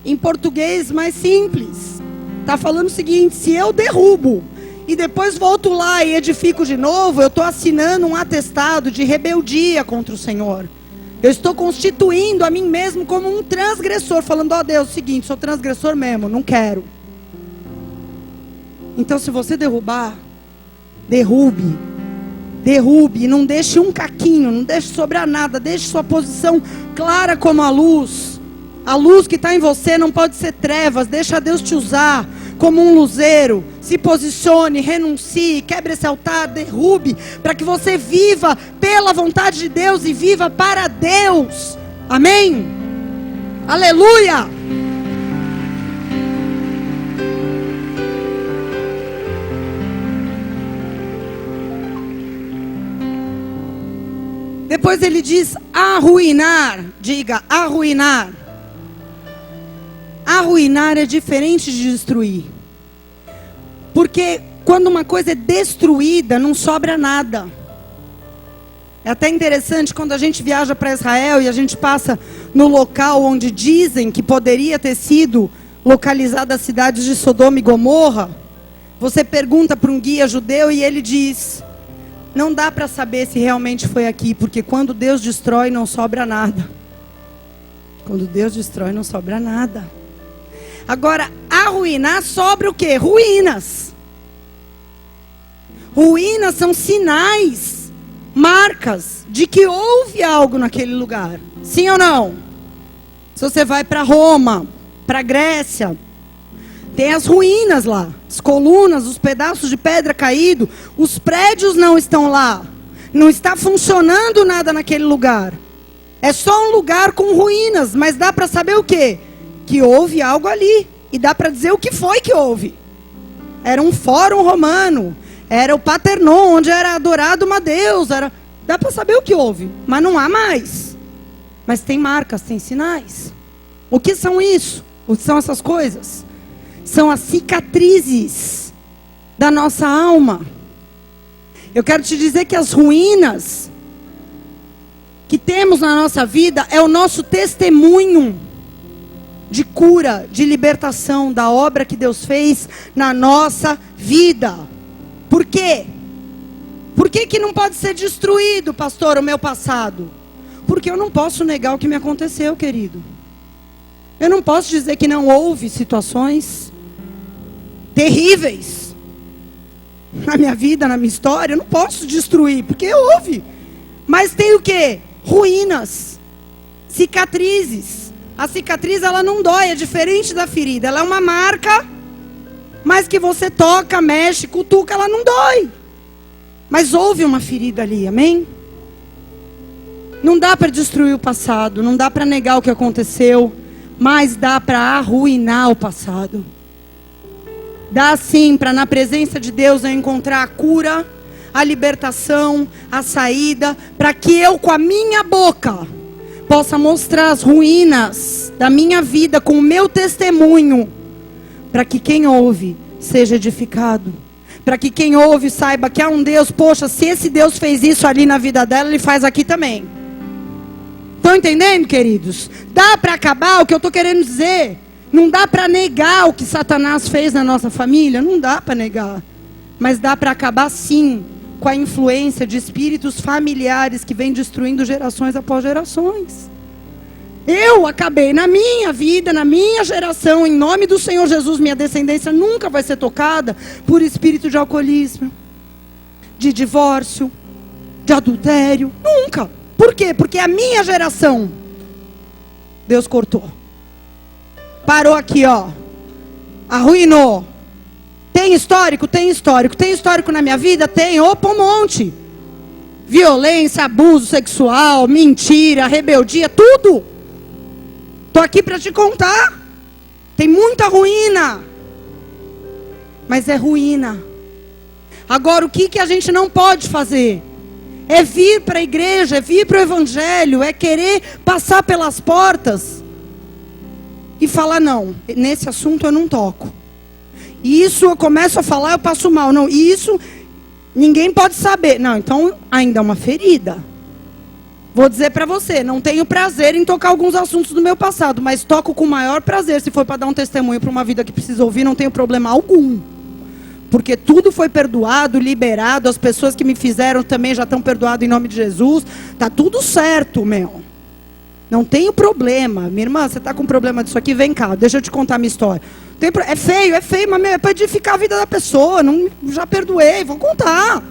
S1: Em português mais simples, está falando o seguinte: se eu derrubo e depois volto lá e edifico de novo, eu estou assinando um atestado de rebeldia contra o Senhor. Eu estou constituindo a mim mesmo como um transgressor, falando: ó Deus, é o seguinte, sou transgressor mesmo, não quero. Então, se você derrubar, derrube, e não deixe um caquinho, não deixe sobrar nada, deixe sua posição clara como a luz. A luz que está em você não pode ser trevas. Deixa Deus te usar como um luzeiro. Se posicione, renuncie, quebre esse altar, derrube, para que você viva pela vontade de Deus e viva para Deus. Amém? Aleluia! Depois ele diz arruinar. Diga, arruinar. Arruinar é diferente de destruir. Porque Quando uma coisa é destruída, não sobra nada. É até interessante quando a gente viaja para Israel e a gente passa no local onde dizem que poderia ter sido localizada a cidade de Sodoma e Gomorra. Você pergunta para um guia judeu e ele diz: não dá para saber se realmente foi aqui, porque quando Deus destrói não sobra nada. Quando Deus destrói não sobra nada. Agora, arruinar sobra o quê? Ruínas. Ruínas são sinais, marcas de que houve algo naquele lugar. Sim ou não? Se você vai para Roma, para Grécia, tem as ruínas lá, as colunas, os pedaços de pedra caído, os prédios não estão lá, não está funcionando nada naquele lugar. É só um lugar com ruínas, mas dá para saber o quê? Que houve algo ali, e dá para dizer o que foi que houve. Era um fórum romano, era o Paternon, onde era adorado uma deusa, dá para saber o que houve, mas não há mais. Mas tem marcas, tem sinais. O que são isso? O que são essas coisas? São as cicatrizes da nossa alma. Eu quero te dizer que as ruínas que temos na nossa vida é o nosso testemunho de cura, de libertação da obra que Deus fez na nossa vida. Por quê? Por que não pode ser destruído, pastor, o meu passado? Porque eu não posso negar o que me aconteceu, querido. Eu não posso dizer que não houve situações terríveis na minha vida, na minha história. Eu não posso destruir, porque houve. Mas tem o quê? Ruínas, cicatrizes. A cicatriz, ela não dói, é diferente da ferida. Ela é uma marca, mas que você toca, mexe, cutuca, ela não dói. Mas houve uma ferida ali, amém? Não dá para destruir o passado, não dá para negar o que aconteceu, mas dá para arruinar o passado. Dá sim para, na presença de Deus, eu encontrar a cura, a libertação, a saída, para que eu, com a minha boca, possa mostrar as ruínas da minha vida com o meu testemunho, para que quem ouve seja edificado, para que quem ouve saiba que há um Deus. Poxa, se esse Deus fez isso ali na vida dela, Ele faz aqui também. Estão entendendo, queridos? Dá para acabar o que eu estou querendo dizer. Não dá para negar o que Satanás fez na nossa família, não dá para negar, mas dá para acabar sim com a influência de espíritos familiares que vêm destruindo gerações após gerações. Eu acabei na minha vida, na minha geração, em nome do Senhor Jesus, minha descendência nunca vai ser tocada por espírito de alcoolismo, de divórcio, de adultério, nunca. Por quê? Porque a minha geração, Deus cortou. Parou aqui, ó. Arruinou. Tem histórico? Tem histórico. Tem histórico na minha vida? Tem. Opa, um monte. Violência, abuso sexual, mentira, rebeldia, tudo. Estou aqui para te contar. Tem muita ruína. Mas é ruína. Agora, o que a gente não pode fazer? É vir para a igreja, é vir para o evangelho, é querer passar pelas portas e falar: não, nesse assunto eu não toco. E isso eu começo a falar, eu passo mal. Não, e isso ninguém pode saber. Não, então ainda é uma ferida. Vou dizer para você, não tenho prazer em tocar alguns assuntos do meu passado, mas toco com o maior prazer. Se for para dar um testemunho para uma vida que precisa ouvir, não tenho problema algum. Porque tudo foi perdoado, liberado, as pessoas que me fizeram também já estão perdoadas em nome de Jesus. Tá tudo certo, meu. Não tenho problema. Minha irmã, você está com problema disso aqui? Vem cá, deixa eu te contar a minha história. É feio, mas é para edificar a vida da pessoa. Não, já perdoei, vou contar.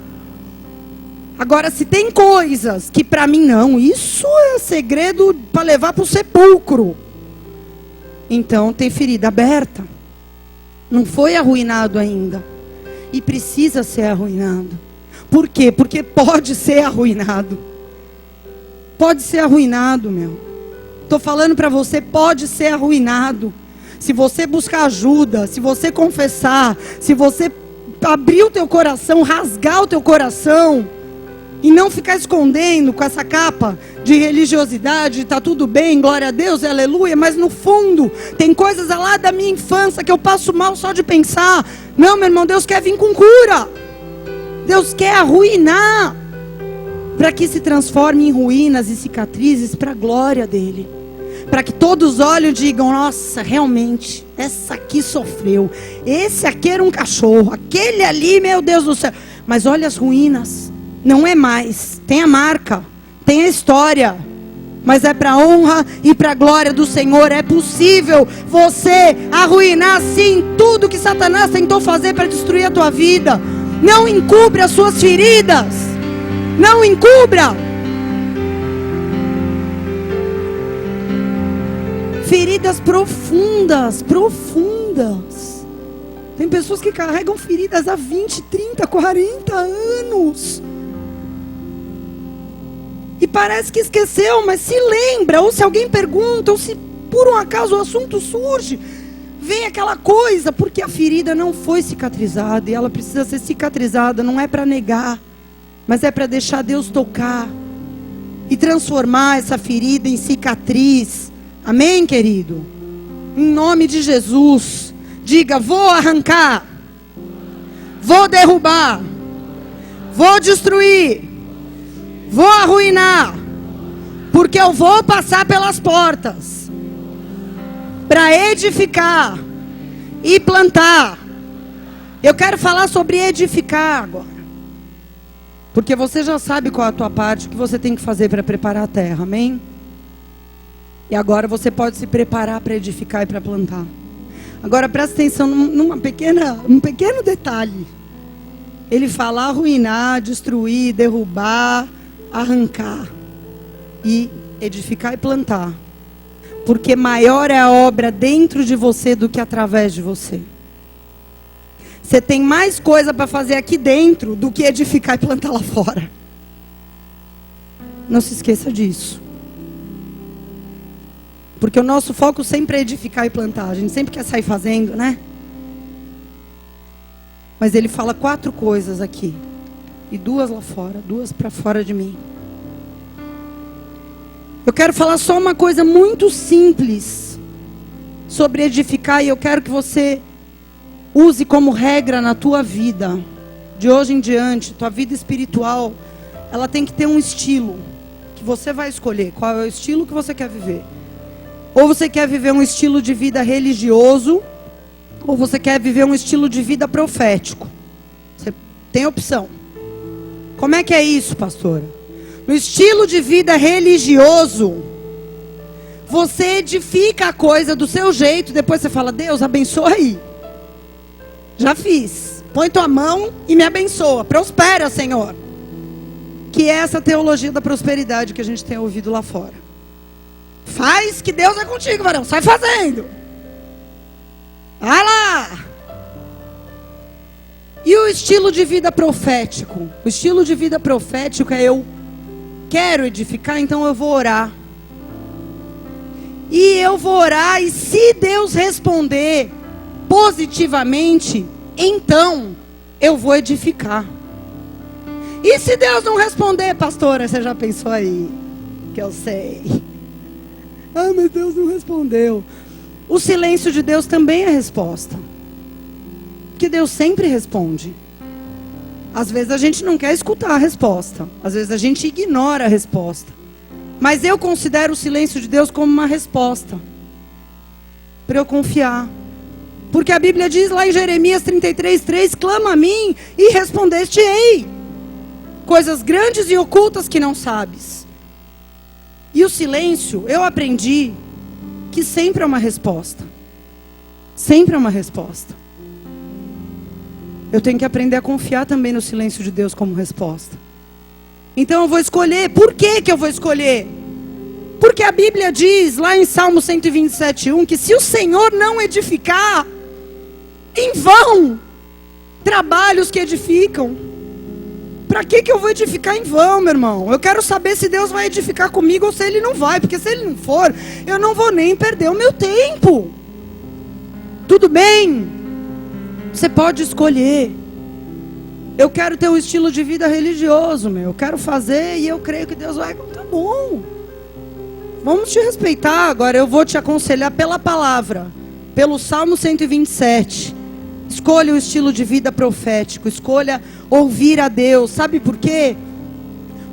S1: Agora, se tem coisas que para mim não, isso é segredo para levar para o sepulcro. Então tem ferida aberta. Não foi arruinado ainda. E precisa ser arruinado. Por quê? Porque pode ser arruinado. Pode ser arruinado, meu. Estou falando para você, pode ser arruinado. Se você buscar ajuda, se você confessar, se você abrir o teu coração, rasgar o teu coração, e não ficar escondendo com essa capa de religiosidade, está tudo bem, glória a Deus, aleluia, mas no fundo, tem coisas lá da minha infância que eu passo mal só de pensar. Não, meu irmão, Deus quer vir com cura. Deus quer arruinar, para que se transforme em ruínas e cicatrizes para a glória dele. Para que todos olhem e digam, nossa, realmente, essa aqui sofreu. Esse aqui era um cachorro, aquele ali, meu Deus do céu. Mas olha as ruínas, não é mais, tem a marca. Tem a história, mas é para a honra e para a glória do Senhor. É possível você arruinar sim tudo que Satanás tentou fazer para destruir a tua vida. Não encubra as suas feridas. Não encubra. Feridas profundas, profundas. Tem pessoas que carregam feridas há 20, 30, 40 anos. E parece que esqueceu, mas se lembra, ou se alguém pergunta, ou se por um acaso o assunto surge, vem aquela coisa, porque a ferida não foi cicatrizada, e ela precisa ser cicatrizada, não é para negar, mas é para deixar Deus tocar, e transformar essa ferida em cicatriz. Amém, querido? Em nome de Jesus, diga, vou arrancar, vou derrubar, vou destruir, vou arruinar, porque eu vou passar pelas portas para edificar e plantar. Eu quero falar sobre edificar agora, porque você já sabe qual é a tua parte, o que você tem que fazer para preparar a terra, amém? E agora você pode se preparar para edificar e para plantar. Agora presta atenção num pequeno detalhe. Ele fala arruinar, destruir, derrubar, arrancar e edificar e plantar, porque maior é a obra dentro de você do que através de você. Você tem mais coisa para fazer aqui dentro do que edificar e plantar lá fora. Não se esqueça disso, porque o nosso foco sempre é edificar e plantar. A gente sempre quer sair fazendo, né? Mas ele fala 4 coisas aqui e 2 lá fora, 2 para fora de mim. Eu quero falar só uma coisa muito simples sobre edificar, e eu quero que você use como regra na tua vida. De hoje em diante, tua vida espiritual, ela tem que ter um estilo que você vai escolher. Qual é o estilo que você quer viver? Ou você quer viver um estilo de vida religioso, ou você quer viver um estilo de vida profético. Você tem opção. Como é que é isso, pastora? No estilo de vida religioso, você edifica a coisa do seu jeito, depois você fala, Deus, abençoa aí. Já fiz. Põe tua mão e me abençoa. Prospera, Senhor. Que é essa teologia da prosperidade que a gente tem ouvido lá fora. Faz que Deus é contigo, varão. Sai fazendo. Vai lá. E o estilo de vida profético? O estilo de vida profético é eu quero edificar, então eu vou orar. E eu vou orar, e se Deus responder positivamente, então eu vou edificar. E se Deus não responder, pastora, você já pensou aí? Que eu sei. Ah, mas Deus não respondeu. O silêncio de Deus também é resposta. Porque Deus sempre responde. Às vezes a gente não quer escutar a resposta. Às vezes a gente ignora a resposta. Mas eu considero o silêncio de Deus como uma resposta. Para eu confiar. Porque a Bíblia diz lá em Jeremias 33:3, clama a mim e respondeste-ei. Coisas grandes e ocultas que não sabes. E o silêncio, eu aprendi que sempre é uma resposta. Sempre é uma resposta. Eu tenho que aprender a confiar também no silêncio de Deus como resposta. Então eu vou escolher. Por que que eu vou escolher? Porque a Bíblia diz lá em Salmo 127:1 que se o Senhor não edificar, em vão trabalhos que edificam. Para que eu vou edificar em vão, meu irmão? Eu quero saber se Deus vai edificar comigo ou se Ele não vai. Porque se Ele não for, eu não vou nem perder o meu tempo. Tudo bem? Você pode escolher. Eu quero ter um estilo de vida religioso, meu. Eu quero fazer e eu creio que Deus vai. Tá bom. Vamos te respeitar. Agora eu vou te aconselhar pela palavra, pelo Salmo 127. Escolha o estilo de vida profético, escolha ouvir a Deus. Sabe por quê?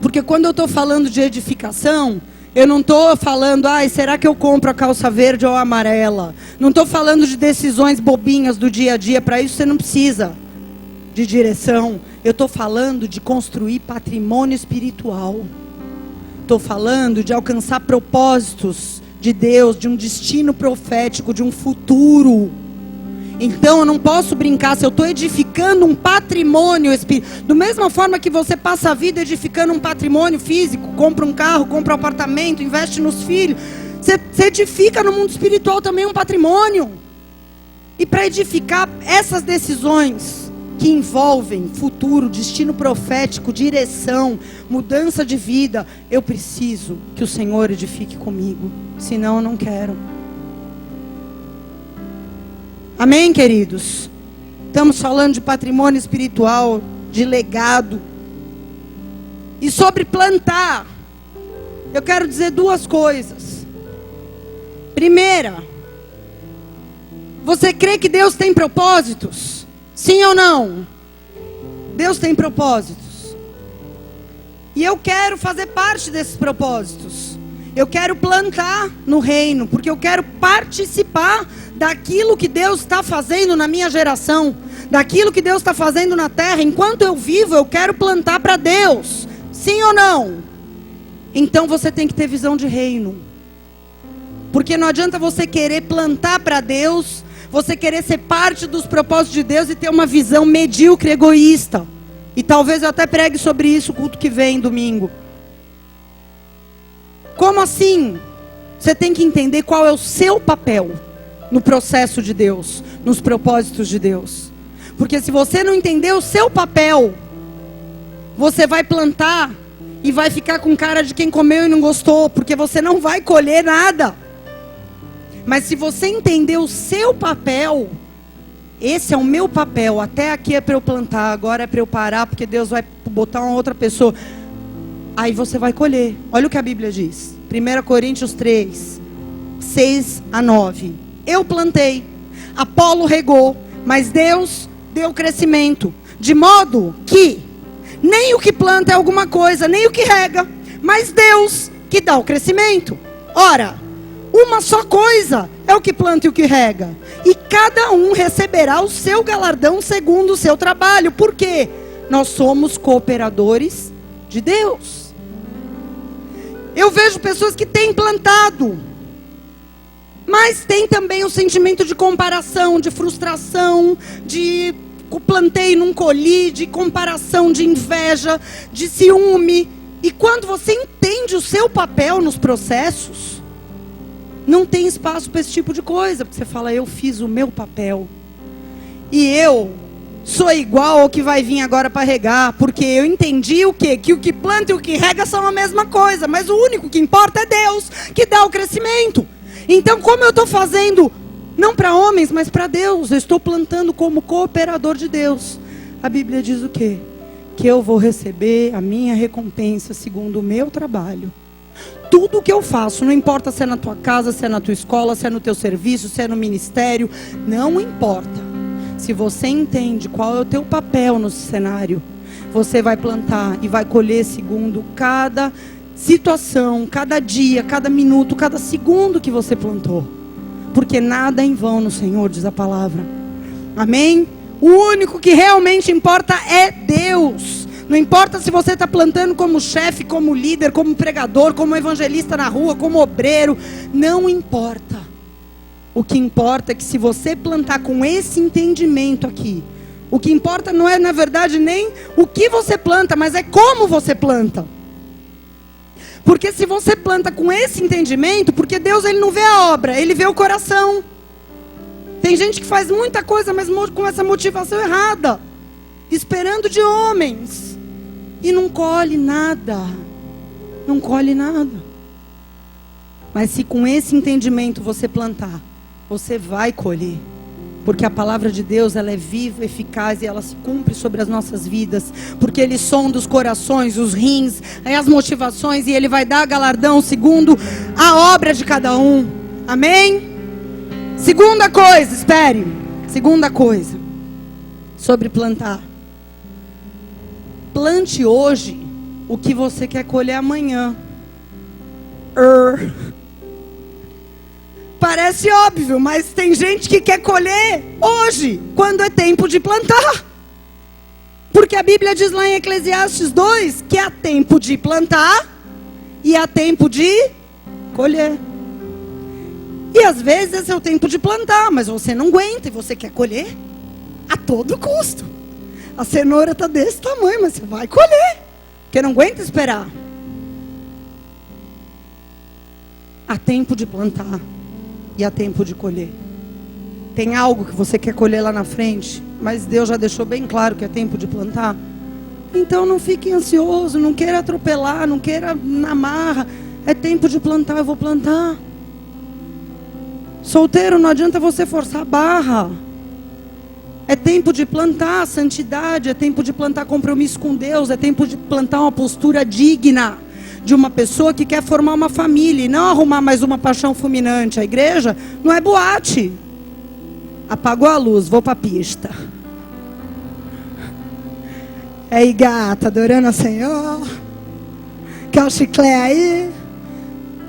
S1: Porque quando eu estou falando de edificação, eu não estou falando, será que eu compro a calça verde ou amarela? Não estou falando de decisões bobinhas do dia a dia. Para isso você não precisa de direção. Eu estou falando de construir patrimônio espiritual. Estou falando de alcançar propósitos de Deus, de um destino profético, de um futuro. Então eu não posso brincar. Se eu estou edificando um patrimônio espiritual, da mesma forma que você passa a vida edificando um patrimônio físico, compra um carro, compra um apartamento, investe nos filhos, você edifica no mundo espiritual também um patrimônio. E para edificar essas decisões que envolvem futuro, destino profético, direção, mudança de vida, eu preciso que o Senhor edifique comigo, senão eu não quero. Amém, queridos? Estamos falando de patrimônio espiritual, de legado. E sobre plantar, eu quero dizer duas coisas. Primeira, você crê que Deus tem propósitos? Sim ou não? Deus tem propósitos. E eu quero fazer parte desses propósitos. Eu quero plantar no reino, porque eu quero participar daquilo que Deus está fazendo na minha geração, daquilo que Deus está fazendo na terra. Enquanto eu vivo, eu quero plantar para Deus. Sim ou não? Então você tem que ter visão de reino. Porque não adianta você querer plantar para Deus, você querer ser parte dos propósitos de Deus e ter uma visão medíocre, egoísta. E talvez eu até pregue sobre isso no culto que vem, domingo. Como assim? Você tem que entender qual é o seu papel no processo de Deus, nos propósitos de Deus. Porque se você não entender o seu papel, você vai plantar e vai ficar com cara de quem comeu e não gostou, porque você não vai colher nada. Mas se você entender o seu papel, esse é o meu papel, até aqui é para eu plantar, agora é para eu parar, porque Deus vai botar uma outra pessoa. Aí você vai colher. Olha o que a Bíblia diz. 1 Coríntios 3, 6 a 9. Eu plantei, Apolo regou, mas Deus deu crescimento. De modo que nem o que planta é alguma coisa, nem o que rega, mas Deus que dá o crescimento. Ora, uma só coisa é o que planta e o que rega. E cada um receberá o seu galardão segundo o seu trabalho. Por quê? Nós somos cooperadores de Deus. Eu vejo pessoas que têm plantado, mas tem também o sentimento de comparação, de frustração, de plantei e não colhi, de comparação, de inveja, de ciúme. E quando você entende o seu papel nos processos, não tem espaço para esse tipo de coisa, porque você fala, eu fiz o meu papel. E eu sou igual ao que vai vir agora para regar, porque eu entendi o quê? Que o que planta e o que rega são a mesma coisa, mas o único que importa é Deus, que dá o crescimento. Então, como eu estou fazendo, não para homens, mas para Deus, eu estou plantando como cooperador de Deus. A Bíblia diz o quê? Que eu vou receber a minha recompensa segundo o meu trabalho. Tudo o que eu faço, não importa se é na tua casa, se é na tua escola, se é no teu serviço, se é no ministério, não importa. Se você entende qual é o teu papel no cenário, você vai plantar e vai colher segundo cada situação, cada dia, cada minuto, cada segundo que você plantou. Porque nada é em vão no Senhor, diz a palavra. Amém? O único que realmente importa é Deus. Não importa se você está plantando como chefe, como líder, como pregador, como evangelista na rua, como obreiro. Não importa. O que importa é que se você plantar com esse entendimento aqui, o que importa não é, na verdade, nem o que você planta, mas é como você planta. Porque se você planta com esse entendimento, porque Deus ele não vê a obra, ele vê o coração. Tem gente que faz muita coisa, mas com essa motivação errada, esperando de homens, e não colhe nada. Não colhe nada. Mas se com esse entendimento você plantar, você vai colher. Porque a palavra de Deus, ela é viva, eficaz e ela se cumpre sobre as nossas vidas. Porque Ele sonda os corações, os rins, as motivações, e Ele vai dar galardão segundo a obra de cada um. Amém? Segunda coisa, espere. Segunda coisa, sobre plantar. Plante hoje o que você quer colher amanhã. Parece óbvio, mas tem gente que quer colher hoje, quando é tempo de plantar. Porque a Bíblia diz lá em Eclesiastes 2 que há tempo de plantar e há tempo de colher. E às vezes esse é o tempo de plantar, mas você não aguenta e você quer colher a todo custo. A cenoura está desse tamanho, mas você vai colher, porque não aguenta esperar. Há tempo de plantar e há tempo de colher. Tem algo que você quer colher lá na frente, mas Deus já deixou bem claro que é tempo de plantar. Então não fique ansioso, não queira atropelar, não queira na marra. É tempo de plantar, eu vou plantar. Solteiro, não adianta você forçar a barra. É tempo de plantar santidade, é tempo de plantar compromisso com Deus, é tempo de plantar uma postura digna de uma pessoa que quer formar uma família e não arrumar mais uma paixão fulminante. A igreja não é boate. Apagou a luz, vou para a pista. Aí, gata, adorando a Senhor. Quer um chiclete aí?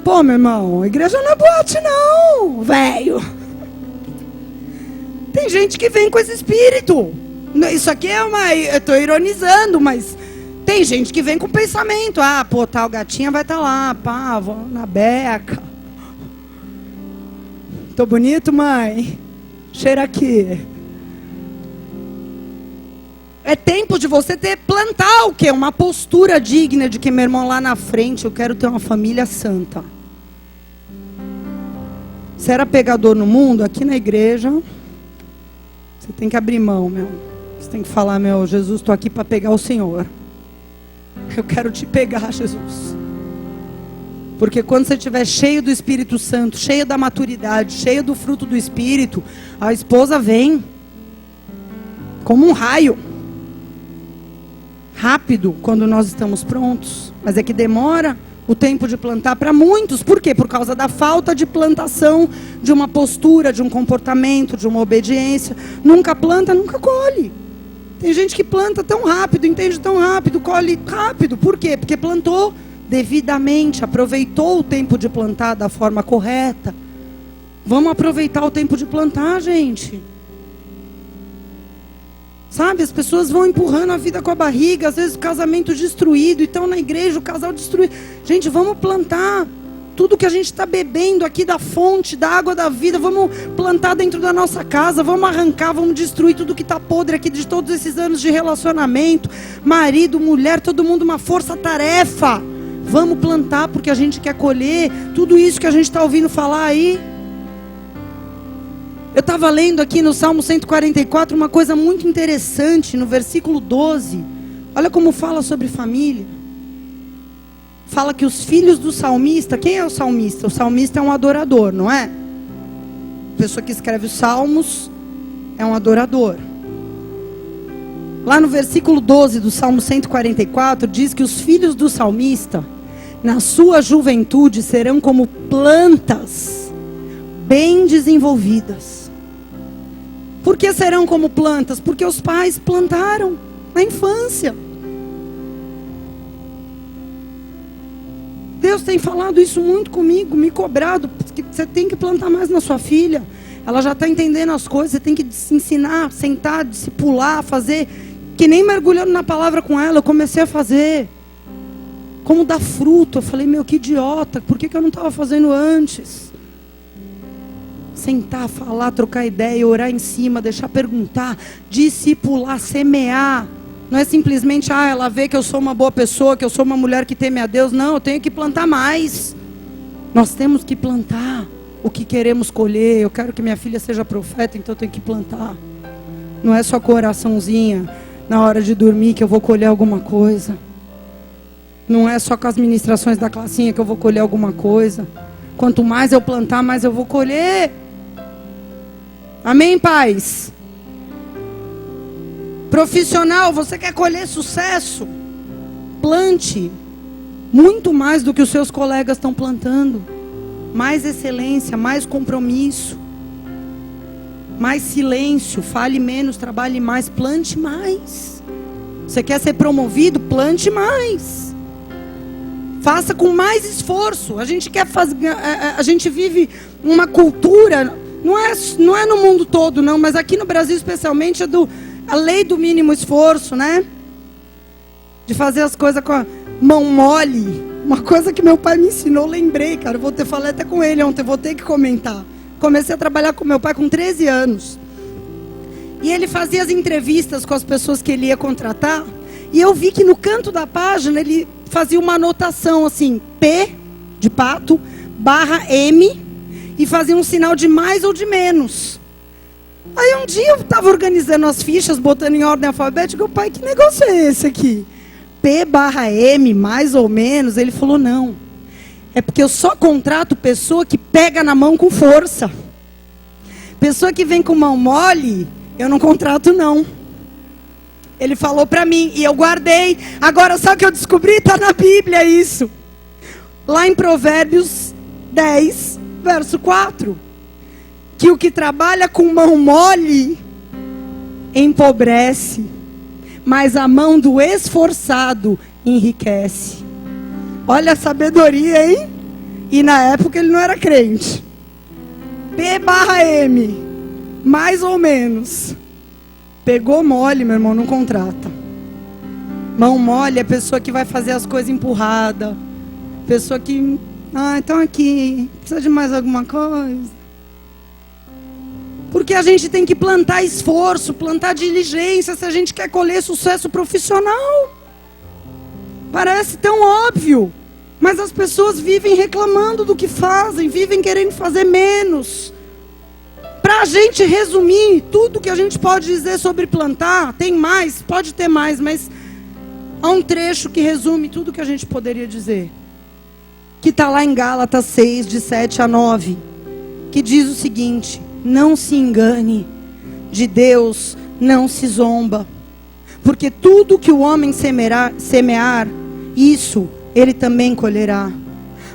S1: Pô, meu irmão, a igreja não é boate não, velho. Tem gente que vem com esse espírito. Isso aqui é eu estou ironizando, mas tem gente que vem com pensamento. Ah, pô, tal gatinha vai estar lá, pá, vou na beca. Tô bonito, mãe? Cheira aqui. É tempo de você plantar o quê? Uma postura digna de que, meu irmão, lá na frente eu quero ter uma família santa. Se era pegador no mundo, aqui na igreja, você tem que abrir mão, meu. Você tem que falar, meu, Jesus, estou aqui para pegar o Senhor. Eu quero te pegar, Jesus. Porque quando você estiver cheio do Espírito Santo, cheio da maturidade, cheio do fruto do Espírito, a esposa vem como um raio. Rápido, quando nós estamos prontos. Mas é que demora o tempo de plantar para muitos. Por quê? Por causa da falta de plantação, de uma postura, de um comportamento, de uma obediência. Nunca planta, nunca colhe. Tem gente que planta tão rápido, entende tão rápido, colhe rápido. Por quê? Porque plantou devidamente, aproveitou o tempo de plantar da forma correta. Vamos aproveitar o tempo de plantar, gente. Sabe, as pessoas vão empurrando a vida com a barriga, às vezes o casamento destruído, e estão na igreja, o casal destruído. Gente, vamos plantar tudo que a gente está bebendo aqui da fonte, da água da vida, vamos plantar dentro da nossa casa, vamos arrancar, vamos destruir tudo que está podre aqui de todos esses anos de relacionamento, marido, mulher, todo mundo uma força-tarefa. Vamos plantar porque a gente quer colher tudo isso que a gente está ouvindo falar aí. Eu estava lendo aqui no Salmo 144 uma coisa muito interessante, no versículo 12. Olha como fala sobre família. Fala que os filhos do salmista, quem é o salmista? O salmista é um adorador, não é? A pessoa que escreve os salmos é um adorador. Lá no versículo 12 do Salmo 144, diz que os filhos do salmista, na sua juventude, serão como plantas bem desenvolvidas. Por que serão como plantas? Porque os pais plantaram na infância. Deus tem falado isso muito comigo, me cobrado. Você tem que plantar mais na sua filha. Ela já está entendendo as coisas, você tem que se ensinar, sentar, discipular, fazer. Que nem mergulhando na palavra com ela, eu comecei a fazer. Como dar fruto. Eu falei, meu, que idiota, por que eu não estava fazendo antes? Sentar, falar, trocar ideia, orar em cima, deixar perguntar, discipular, semear. Não é simplesmente, ela vê que eu sou uma boa pessoa, que eu sou uma mulher que teme a Deus. Não, eu tenho que plantar mais. Nós temos que plantar o que queremos colher. Eu quero que minha filha seja profeta, então eu tenho que plantar. Não é só com oraçãozinha na hora de dormir que eu vou colher alguma coisa. Não é só com as ministrações da classinha que eu vou colher alguma coisa. Quanto mais eu plantar, mais eu vou colher. Amém, pais? Profissional, você quer colher sucesso? Plante muito mais do que os seus colegas estão plantando. Mais excelência, mais compromisso, mais silêncio, fale menos, trabalhe mais, plante mais. Você quer ser promovido? Plante mais. Faça com mais esforço. A gente quer fazer, a gente vive uma cultura, não é no mundo todo não, mas aqui no Brasil especialmente a lei do mínimo esforço, né? De fazer as coisas com a mão mole. Uma coisa que meu pai me ensinou, lembrei, cara. Falei até com ele ontem, vou ter que comentar. Comecei a trabalhar com meu pai com 13 anos. E ele fazia as entrevistas com as pessoas que ele ia contratar. E eu vi que no canto da página ele fazia uma anotação assim, P de pato, barra M, e fazia um sinal de mais ou de menos. Aí um dia eu estava organizando as fichas, botando em ordem alfabética. O pai, que negócio é esse aqui? P barra M, mais ou menos. Ele falou, não. É porque eu só contrato pessoa que pega na mão com força. Pessoa que vem com mão mole, eu não contrato não. Ele falou para mim e eu guardei. Agora sabe o que eu descobri? Está na Bíblia isso. Lá em Provérbios 10, verso 4. Que o que trabalha com mão mole empobrece, mas a mão do esforçado enriquece. Olha a sabedoria, hein? E na época ele não era crente. P barra M, mais ou menos. Pegou mole, meu irmão, não contrata. Mão mole é pessoa que vai fazer as coisas empurrada. Pessoa que, então aqui, precisa de mais alguma coisa. Porque a gente tem que plantar esforço, plantar diligência, se a gente quer colher sucesso profissional. Parece tão óbvio, mas as pessoas vivem reclamando do que fazem, vivem querendo fazer menos. Para a gente resumir, tudo que a gente pode dizer sobre plantar, tem mais, pode ter mais, mas há um trecho que resume tudo que a gente poderia dizer. Que está lá em Gálatas 6, de 7 a 9, que diz o seguinte: não se engane, de Deus não se zomba, porque tudo que o homem semear, isso ele também colherá.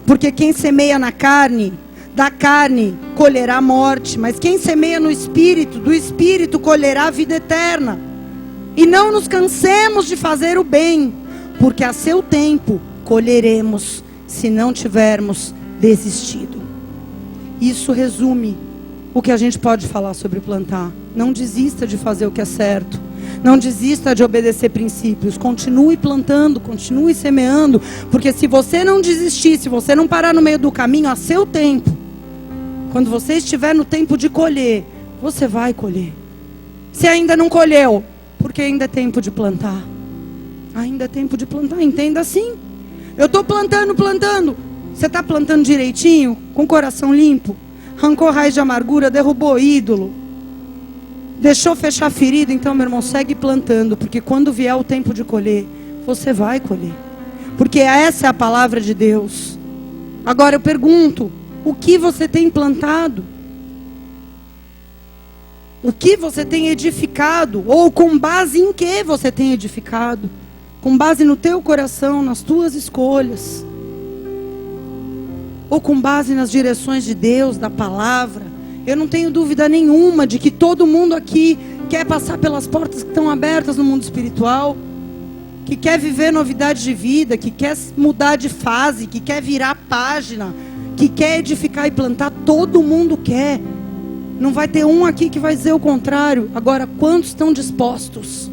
S1: Porque quem semeia na carne, da carne colherá morte, mas quem semeia no Espírito, do Espírito colherá a vida eterna. E não nos cansemos de fazer o bem, porque a seu tempo colheremos, se não tivermos desistido. Isso resume o que a gente pode falar sobre plantar. Não desista de fazer o que é certo. Não desista de obedecer princípios. Continue plantando, continue semeando. Porque se você não desistir, se você não parar no meio do caminho, a seu tempo, quando você estiver no tempo de colher, você vai colher. Se ainda não colheu, porque ainda é tempo de plantar. Ainda é tempo de plantar, entenda assim. Eu estou plantando. Você está plantando direitinho? Com o coração limpo? Arrancou raiz de amargura, derrubou ídolo, deixou fechar ferida? Então, meu irmão, segue plantando, porque quando vier o tempo de colher, você vai colher, porque essa é a palavra de Deus. Agora eu pergunto, o que você tem plantado? O que você tem edificado? Ou com base em que você tem edificado? Com base no teu coração, nas tuas escolhas? Ou com base nas direções de Deus, da palavra? Eu não tenho dúvida nenhuma de que todo mundo aqui quer passar pelas portas que estão abertas no mundo espiritual, que quer viver novidade de vida, que quer mudar de fase, que quer virar página, que quer edificar e plantar. Todo mundo quer. Não vai ter um aqui que vai dizer o contrário. Agora, quantos estão dispostos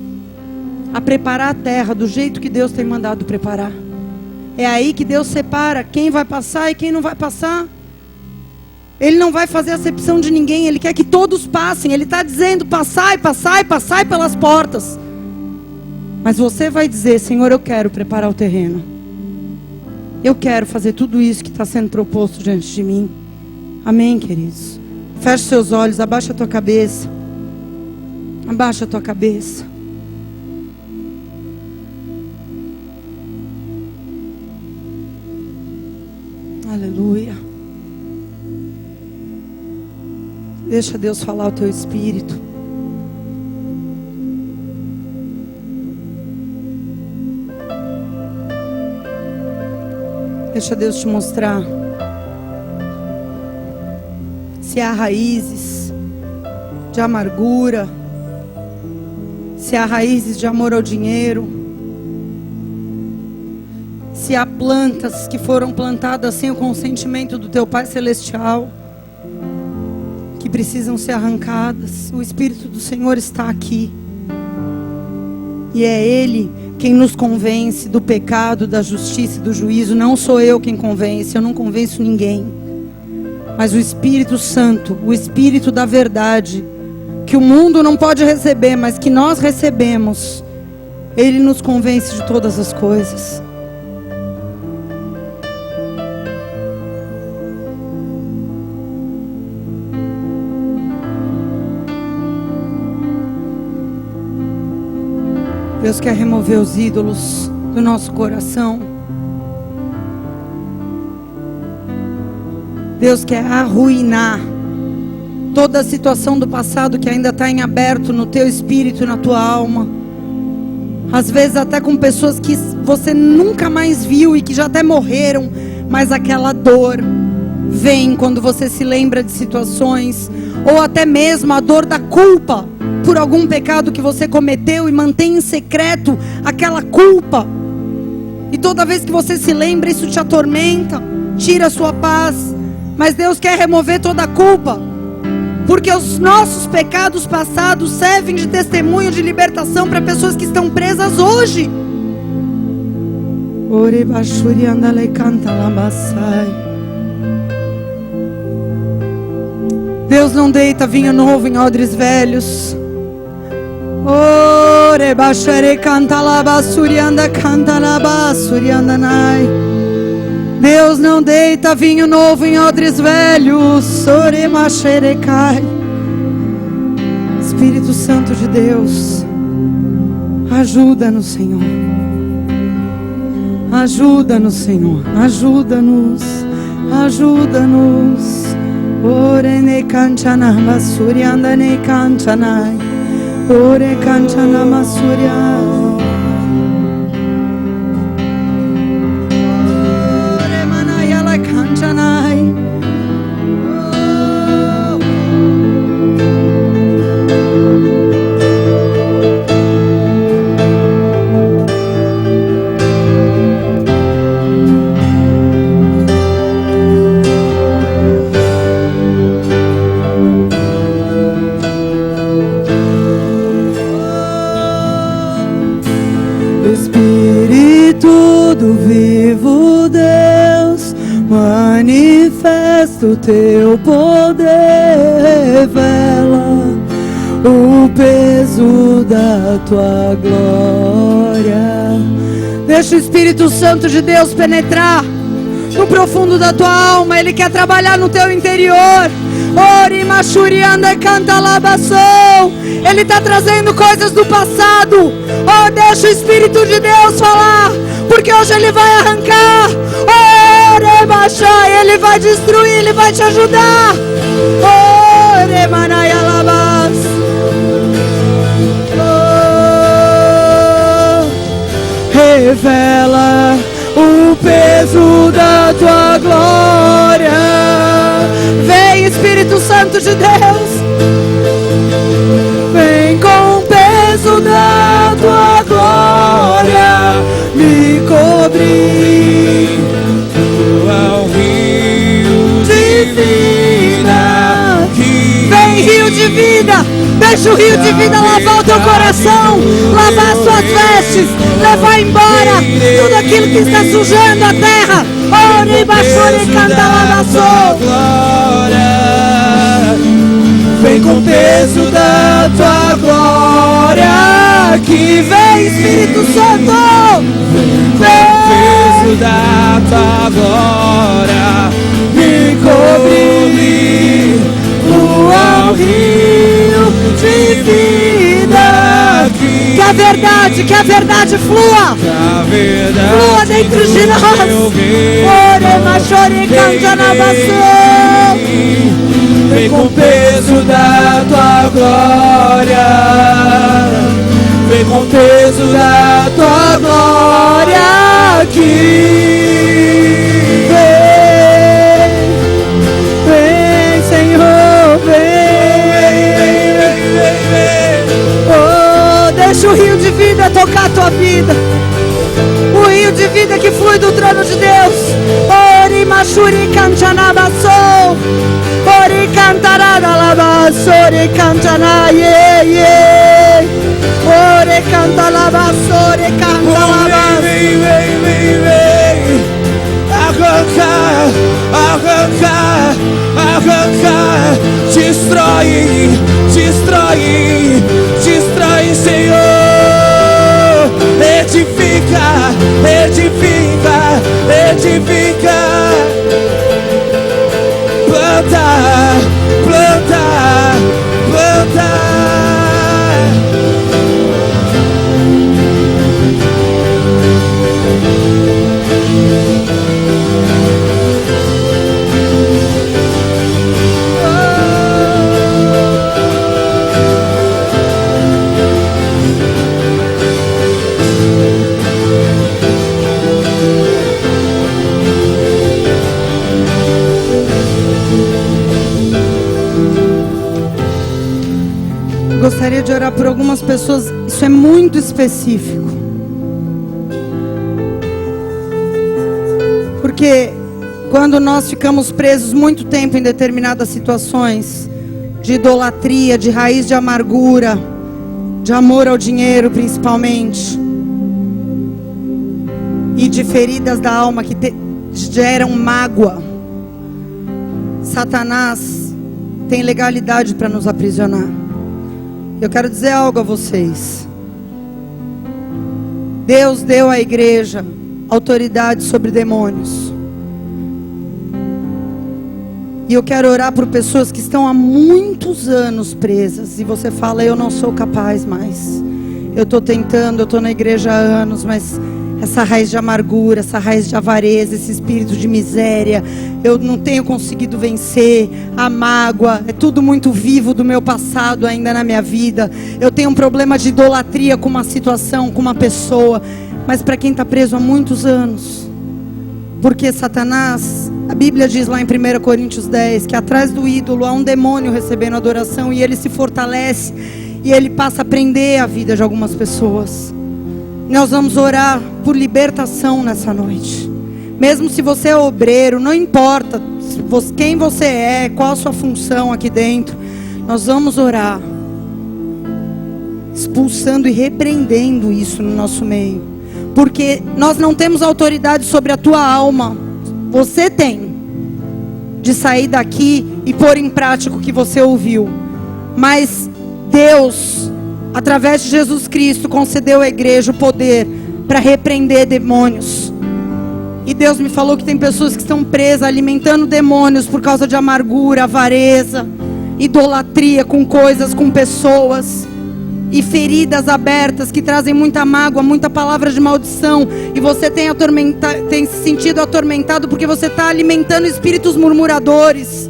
S1: a preparar a terra do jeito que Deus tem mandado preparar? É aí que Deus separa quem vai passar e quem não vai passar. Ele não vai fazer acepção de ninguém. Ele quer que todos passem. Ele está dizendo: passai, passai, passai pelas portas. Mas você vai dizer: Senhor, eu quero preparar o terreno. Eu quero fazer tudo isso que está sendo proposto diante de mim. Amém, queridos? Feche seus olhos, abaixa a tua cabeça. Abaixa a tua cabeça. Aleluia. Deixa Deus falar o teu espírito. Deixa Deus te mostrar se há raízes de amargura, se há raízes de amor ao dinheiro, se há plantas que foram plantadas sem o consentimento do teu Pai Celestial, que precisam ser arrancadas. O Espírito do Senhor está aqui. E é Ele quem nos convence do pecado, da justiça e do juízo. Não sou eu quem convence, eu não convenço ninguém. Mas o Espírito Santo, o Espírito da verdade, que o mundo não pode receber, mas que nós recebemos, Ele nos convence de todas as coisas. Deus quer remover os ídolos do nosso coração. Deus quer arruinar toda a situação do passado que ainda está em aberto no teu espírito e na tua alma. Às vezes até com pessoas que você nunca mais viu e que já até morreram, mas aquela dor vem quando você se lembra de situações, ou até mesmo a dor da culpa por algum pecado que você cometeu e mantém em secreto aquela culpa. E toda vez que você se lembra, isso te atormenta, tira a sua paz. Mas Deus quer remover toda a culpa, porque os nossos pecados passados servem de testemunho de libertação para pessoas que estão presas hoje. Deus não deita vinho novo em odres velhos. Ore bachere canta laba surianda canta laba surianda nai. Deus não deita vinho novo em odres velhos. Ore machere cai. Espírito Santo de Deus, ajuda-nos, Senhor. Ajuda-nos, Senhor. Ajuda-nos. Ajuda-nos. Ore ne kanchana basurianda ne kanchanai. Ore kanchana masuria. Ore manaya la kanchanai. Do vivo Deus, manifesta o teu poder, revela o peso da tua glória. Deixa o Espírito Santo de Deus penetrar no profundo da tua alma. Ele quer trabalhar no teu interior. Ori machurianda canta labação. Ele está trazendo coisas do passado. Oh, deixa o Espírito de Deus falar, porque hoje Ele vai arrancar. Ore machai, Ele vai destruir, Ele vai te ajudar. Ore manaya labas. Revela o peso da tua glória. Vem, Espírito Santo de Deus, vem com o peso da tua glória me cobrir. Tu é o rio de vida. Vem, rio de vida. Deixa o rio de vida lavar o teu coração, lavar as suas vestes, levar embora tudo aquilo que está sujando a terra. Ore bachore canta lavaçou. Vem com o peso da tua glória, que vem, Espírito Santo. Vem com o peso da tua glória me cobrir. O rio de vida, que a verdade flua, flua dentro de nós. Ore machore canta na bação.
S2: vem com o peso da tua glória, vem com o peso da tua glória aqui. Vem, Senhor, vem.
S1: Oh, deixa o rio de vida tocar a tua vida. O rio de vida que flui do trono de Deus. Ori mashuri kanchanabasou. Ori cantaradalavas. Ori cantana ye. Ori cantalavas. Ori cantalavas.
S2: Vem. Arrancar. Destrói, Senhor. Edifica. Planta.
S1: Gostaria de orar por algumas pessoas. Isso é muito específico, porque quando nós ficamos presos muito tempo em determinadas situações de idolatria, de raiz de amargura, de amor ao dinheiro principalmente, e de feridas da alma que geram mágoa, Satanás tem legalidade para nos aprisionar. Eu quero dizer algo a vocês. Deus deu à igreja autoridade sobre demônios. E eu quero orar por pessoas que estão há muitos anos presas. E você fala, eu não sou capaz mais. Eu estou tentando, eu estou na igreja há anos, mas essa raiz de amargura, essa raiz de avareza, esse espírito de miséria, eu não tenho conseguido vencer. A mágoa, é tudo muito vivo do meu passado ainda na minha vida. Eu tenho um problema de idolatria com uma situação, com uma pessoa. Mas para quem está preso há muitos anos, porque Satanás, a Bíblia diz lá em 1 Coríntios 10, que atrás do ídolo há um demônio recebendo adoração, e ele se fortalece, e ele passa a prender a vida de algumas pessoas. Nós vamos orar por libertação nessa noite. Mesmo se você é obreiro, não importa quem você é, qual a sua função aqui dentro, nós vamos orar, expulsando e repreendendo isso no nosso meio. Porque nós não temos autoridade sobre a tua alma. Você tem de sair daqui e pôr em prática o que você ouviu. Mas Deus, através de Jesus Cristo, concedeu à igreja o poder para repreender demônios. E Deus me falou que tem pessoas que estão presas, alimentando demônios por causa de amargura, avareza, idolatria com coisas, com pessoas, e feridas abertas que trazem muita mágoa, muita palavra de maldição. E você tem se sentido atormentado porque você está alimentando espíritos murmuradores.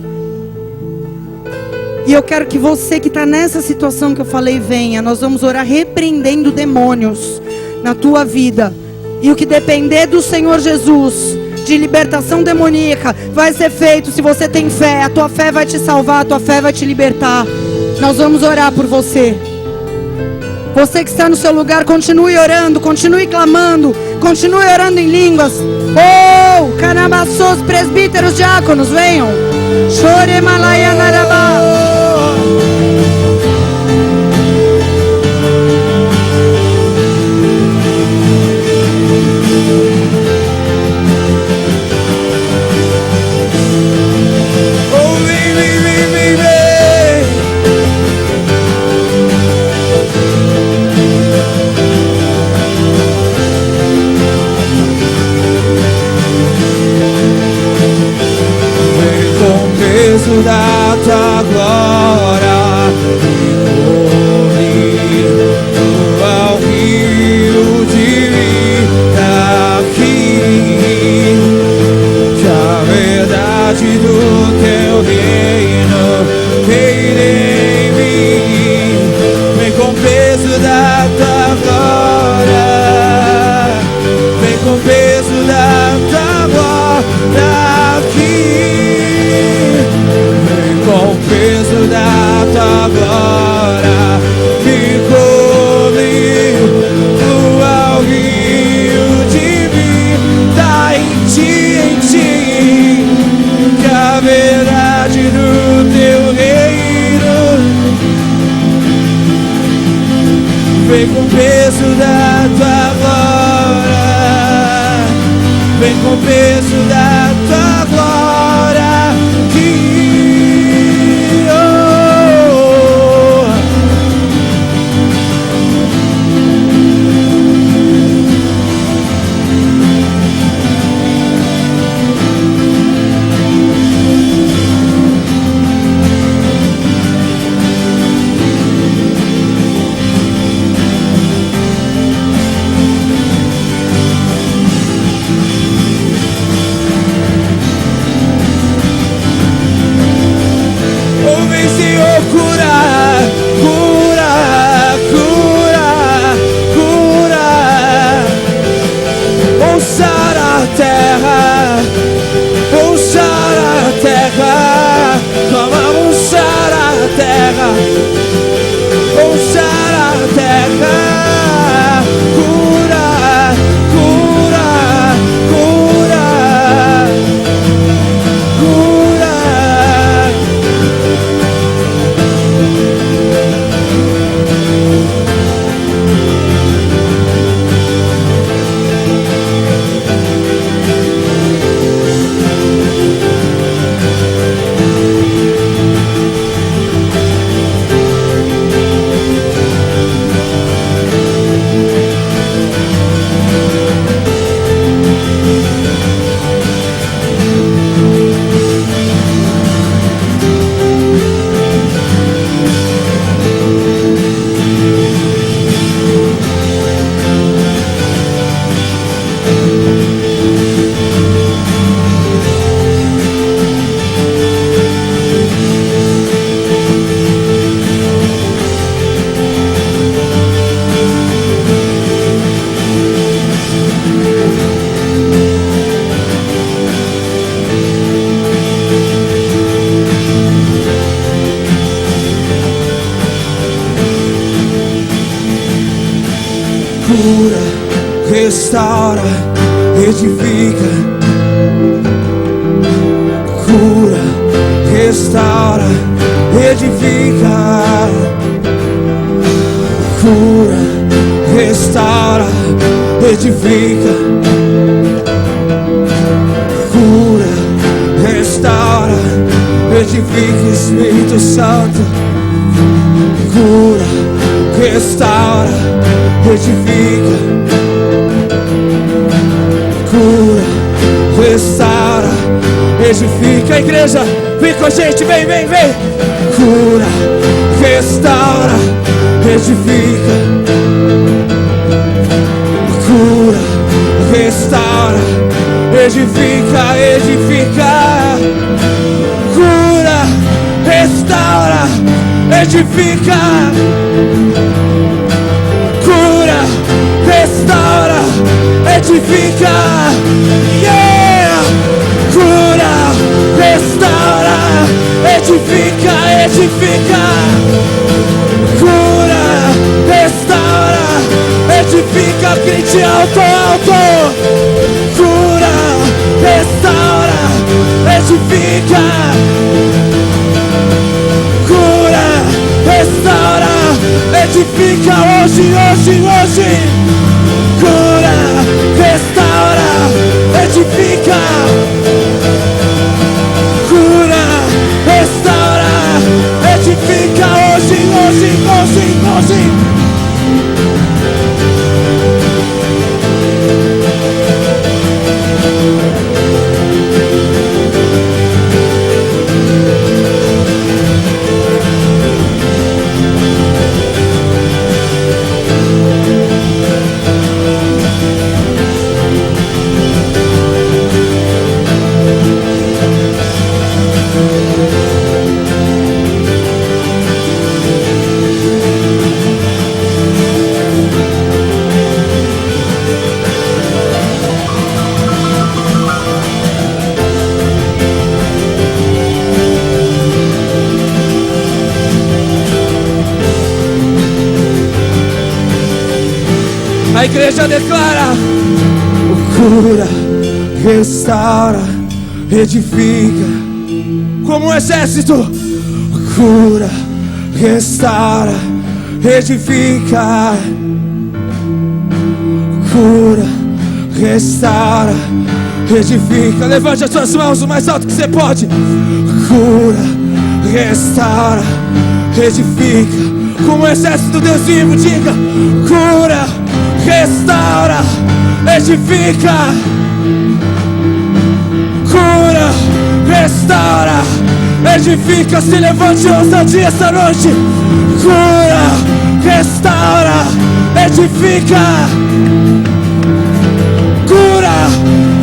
S1: E eu quero que você que está nessa situação que eu falei, venha. Nós vamos orar repreendendo demônios na tua vida. E o que depender do Senhor Jesus, de libertação demoníaca, vai ser feito se você tem fé. A tua fé vai te salvar, a tua fé vai te libertar. Nós vamos orar por você. Você que está no seu lugar, continue orando, continue clamando, continue orando em línguas. Oh, canabaços, presbíteros, diáconos, venham. Chore malaya narabá.
S2: Da tua glória e ao rio de vida aqui, que a verdade do teu reino da tua glória me cobre, tua rio de vida em ti, que a verdade do teu reino vem com o peso da tua glória, vem com o peso da tua glória, que restaura, edifica, cura, restaura, edifica, cura, restaura, edifica, cura, restaura, edifica, Espírito Santo, cura, restaura, edifica, cura, restaura, edifica. A igreja, vem com a gente, vem, vem, vem. Cura, restaura, edifica, cura, restaura, edifica, edifica, cura, restaura, edifica, cura, restaura, edifica, yeah! Cura, restaura, edifica, edifica, cura, restaura, edifica, grite alto, alto, cura, restaura, edifica, cura, restaura, edifica, hoje, hoje, hoje, cura, restaura, edifica, cura, restaura, edifica, hoje, hoje, hoje, hoje. A igreja declara: cura, restaura, edifica. Como um exército. Cura, restaura, edifica. Cura, restaura, edifica. Levante as suas mãos o mais alto que você pode. Cura, restaura, edifica. Como o exército do Deus vivo, diga: cura, restaura, edifica. Cura, restaura, edifica. Se levante ousadia essa noite. Cura, restaura, edifica. Cura,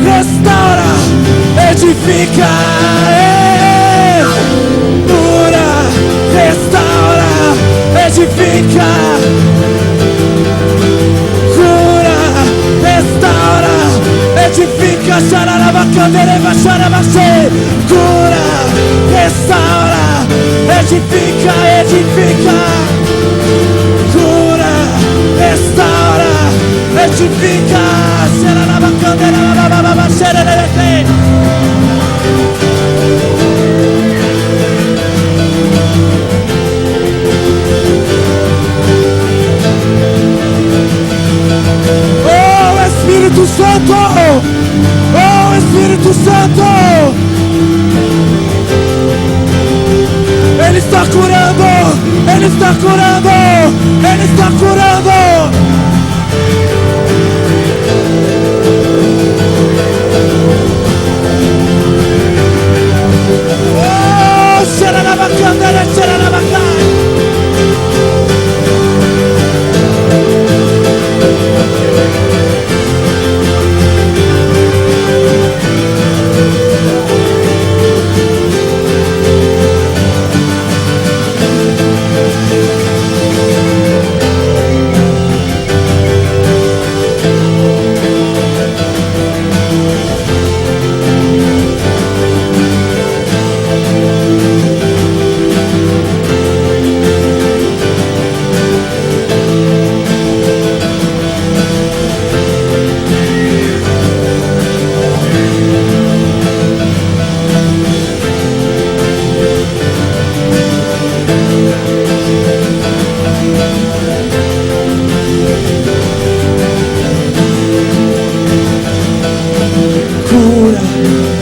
S2: restaura, edifica. Cura, restaura, edifica. Cura, restaura, edifica. Xararabacandereva, xarabacê. Cura, restaura, edifica, edifica. Cura, restaura, edifica. Xararabacandereva, xarabacê. Espírito Santo, oh Espírito Santo, Ele está curando, Ele está curando, Ele está curando. Oh, xerarabacandera, xerarabacai.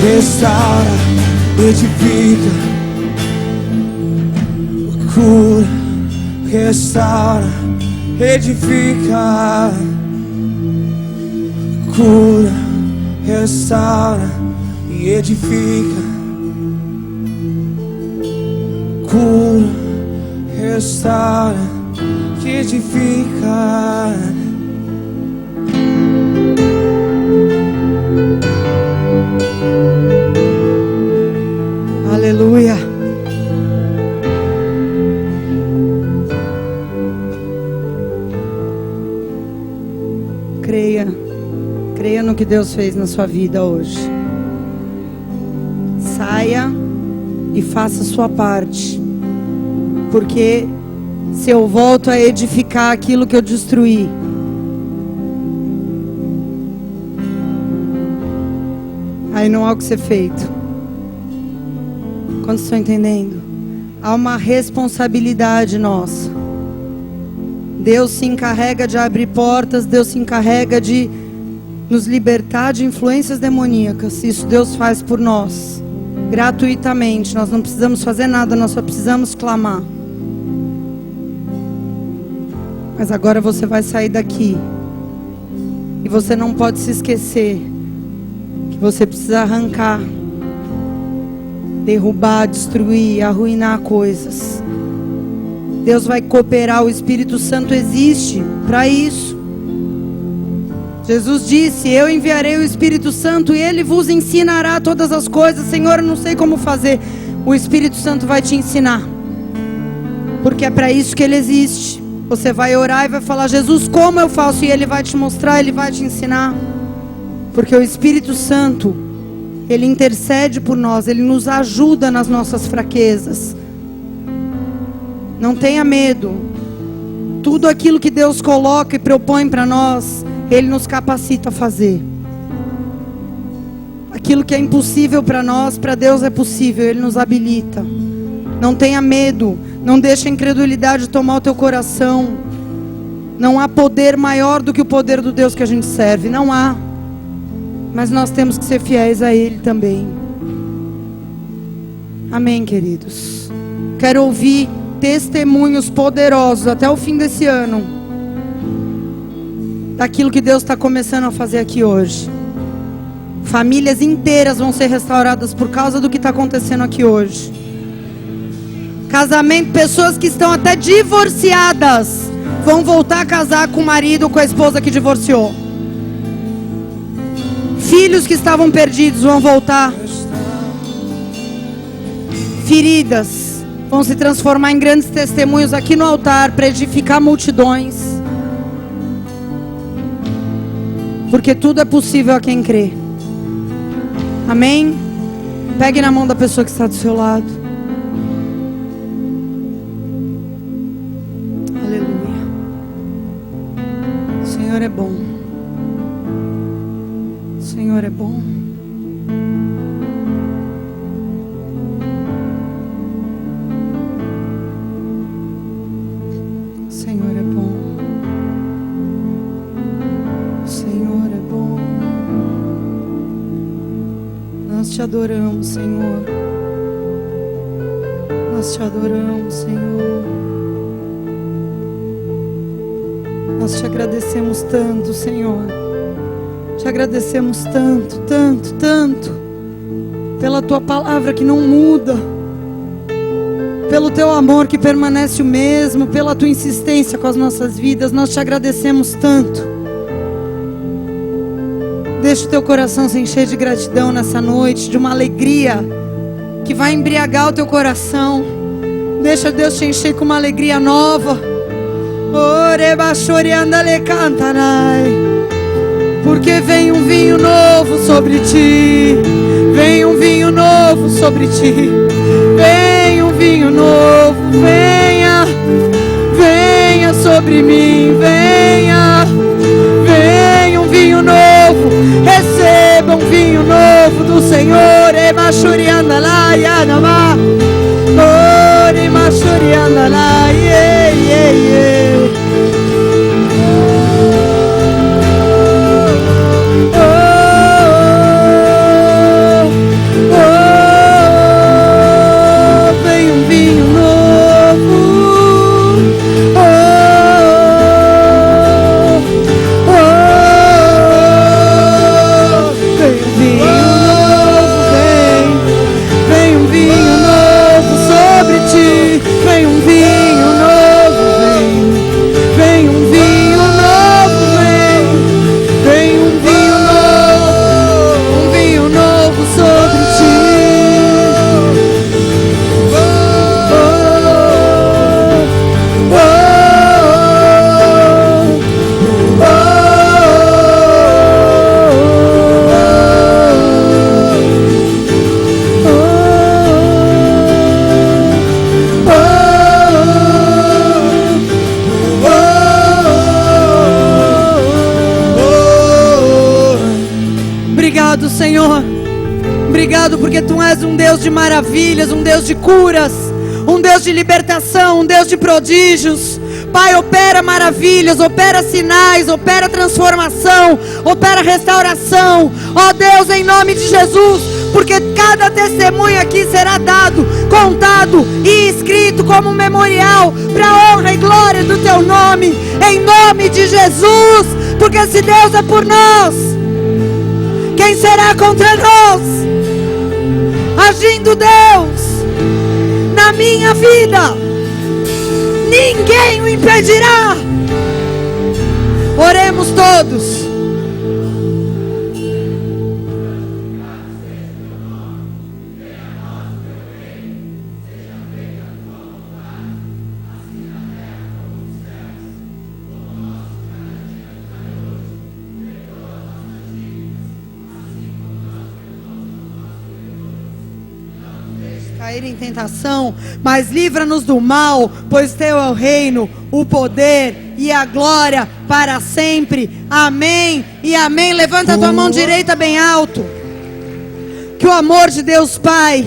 S2: Restaura, edifica. Cura, restaura, edifica. Cura, restaura e edifica. Cura, restaura e edifica.
S1: Aleluia. Creia no que Deus fez na sua vida hoje. Saia e faça a sua parte, porque se eu volto a edificar aquilo que eu destruí, aí não há o que ser feito. Quantos estão entendendo? Há uma responsabilidade nossa. Deus se encarrega de abrir portas, Deus se encarrega de nos libertar de influências demoníacas. Isso Deus faz por nós, gratuitamente. Nós não precisamos fazer nada, nós só precisamos clamar. Mas agora você vai sair daqui, e você não pode se esquecer que você precisa arrancar, derrubar, destruir, arruinar coisas. Deus vai cooperar, o Espírito Santo existe para isso. Jesus disse: eu enviarei o Espírito Santo e Ele vos ensinará todas as coisas. Senhor, eu não sei como fazer. O Espírito Santo vai te ensinar, porque é para isso que Ele existe. Você vai orar e vai falar: Jesus, como eu faço? E Ele vai te mostrar, Ele vai te ensinar. Porque o Espírito Santo, Ele intercede por nós, Ele nos ajuda nas nossas fraquezas. Não tenha medo. Tudo aquilo que Deus coloca e propõe para nós, Ele nos capacita a fazer. Aquilo que é impossível para nós, para Deus é possível. Ele nos habilita. Não tenha medo. Não deixe a incredulidade tomar o teu coração. Não há poder maior do que o poder do Deus que a gente serve. Não há. Mas nós temos que ser fiéis a Ele também. Amém, queridos. Quero ouvir testemunhos poderosos até o fim desse ano, daquilo que Deus está começando a fazer aqui hoje. Famílias inteiras vão ser restauradas por causa do que está acontecendo aqui hoje. Casamento, pessoas que estão até divorciadas vão voltar a casar com o marido ou com a esposa que divorciou. Filhos que estavam perdidos vão voltar. Feridas vão se transformar em grandes testemunhos aqui no altar para edificar multidões. Porque tudo é possível a quem crê. Amém? Pegue na mão da pessoa que está do seu lado. Aleluia. O Senhor é bom. O Senhor é bom. O Senhor é bom. O Senhor é bom. Nós te adoramos, Senhor. Nós te adoramos, Senhor. Nós te agradecemos tanto, Senhor. Te agradecemos tanto, tanto, tanto. Pela tua palavra que não muda. Pelo teu amor que permanece o mesmo. Pela tua insistência com as nossas vidas. Nós te agradecemos tanto. Deixa o teu coração se encher de gratidão nessa noite, de uma alegria que vai embriagar o teu coração. Deixa Deus te encher com uma alegria nova. Porque vem um vinho novo sobre ti. Vem um vinho novo sobre ti. Vem um vinho novo. Venha, venha sobre mim. Venha, venha um vinho novo. Receba um vinho novo do Senhor. Vem um vinho novo. Vem um vinho novo sobre ti. Vem um vinho novo, vem um vinho novo, vem um vinho novo sobre ti. Obrigado, Senhor. Obrigado porque Tu és um Deus de maravilhas, um Deus de curas, um Deus de libertação, um Deus de prodígios. Pai, opera maravilhas, opera sinais, opera transformação, opera restauração. Ó Deus, em nome de Jesus, porque cada testemunho aqui será dado, contado e escrito como um memorial para a honra e glória do Teu nome, em nome de Jesus. Porque se Deus é por nós, quem será contra nós? Agindo Deus na minha vida, ninguém o impedirá. Oremos todos. cair em tentação, mas livra-nos do mal, pois teu é o reino, o poder e a glória para sempre. Amém e amém. Levanta a tua mão direita bem alto. Que o amor de Deus Pai,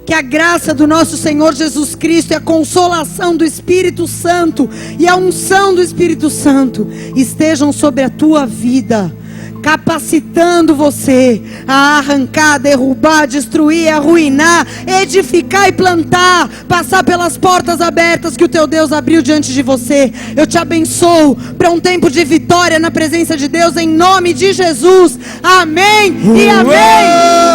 S1: que a graça do nosso Senhor Jesus Cristo e a consolação do Espírito Santo e a unção do Espírito Santo estejam sobre a tua vida, capacitando você a arrancar, derrubar, destruir, arruinar, edificar e plantar, passar pelas portas abertas que o teu Deus abriu diante de você. Eu te abençoo para um tempo de vitória na presença de Deus, em nome de Jesus. Amém e amém.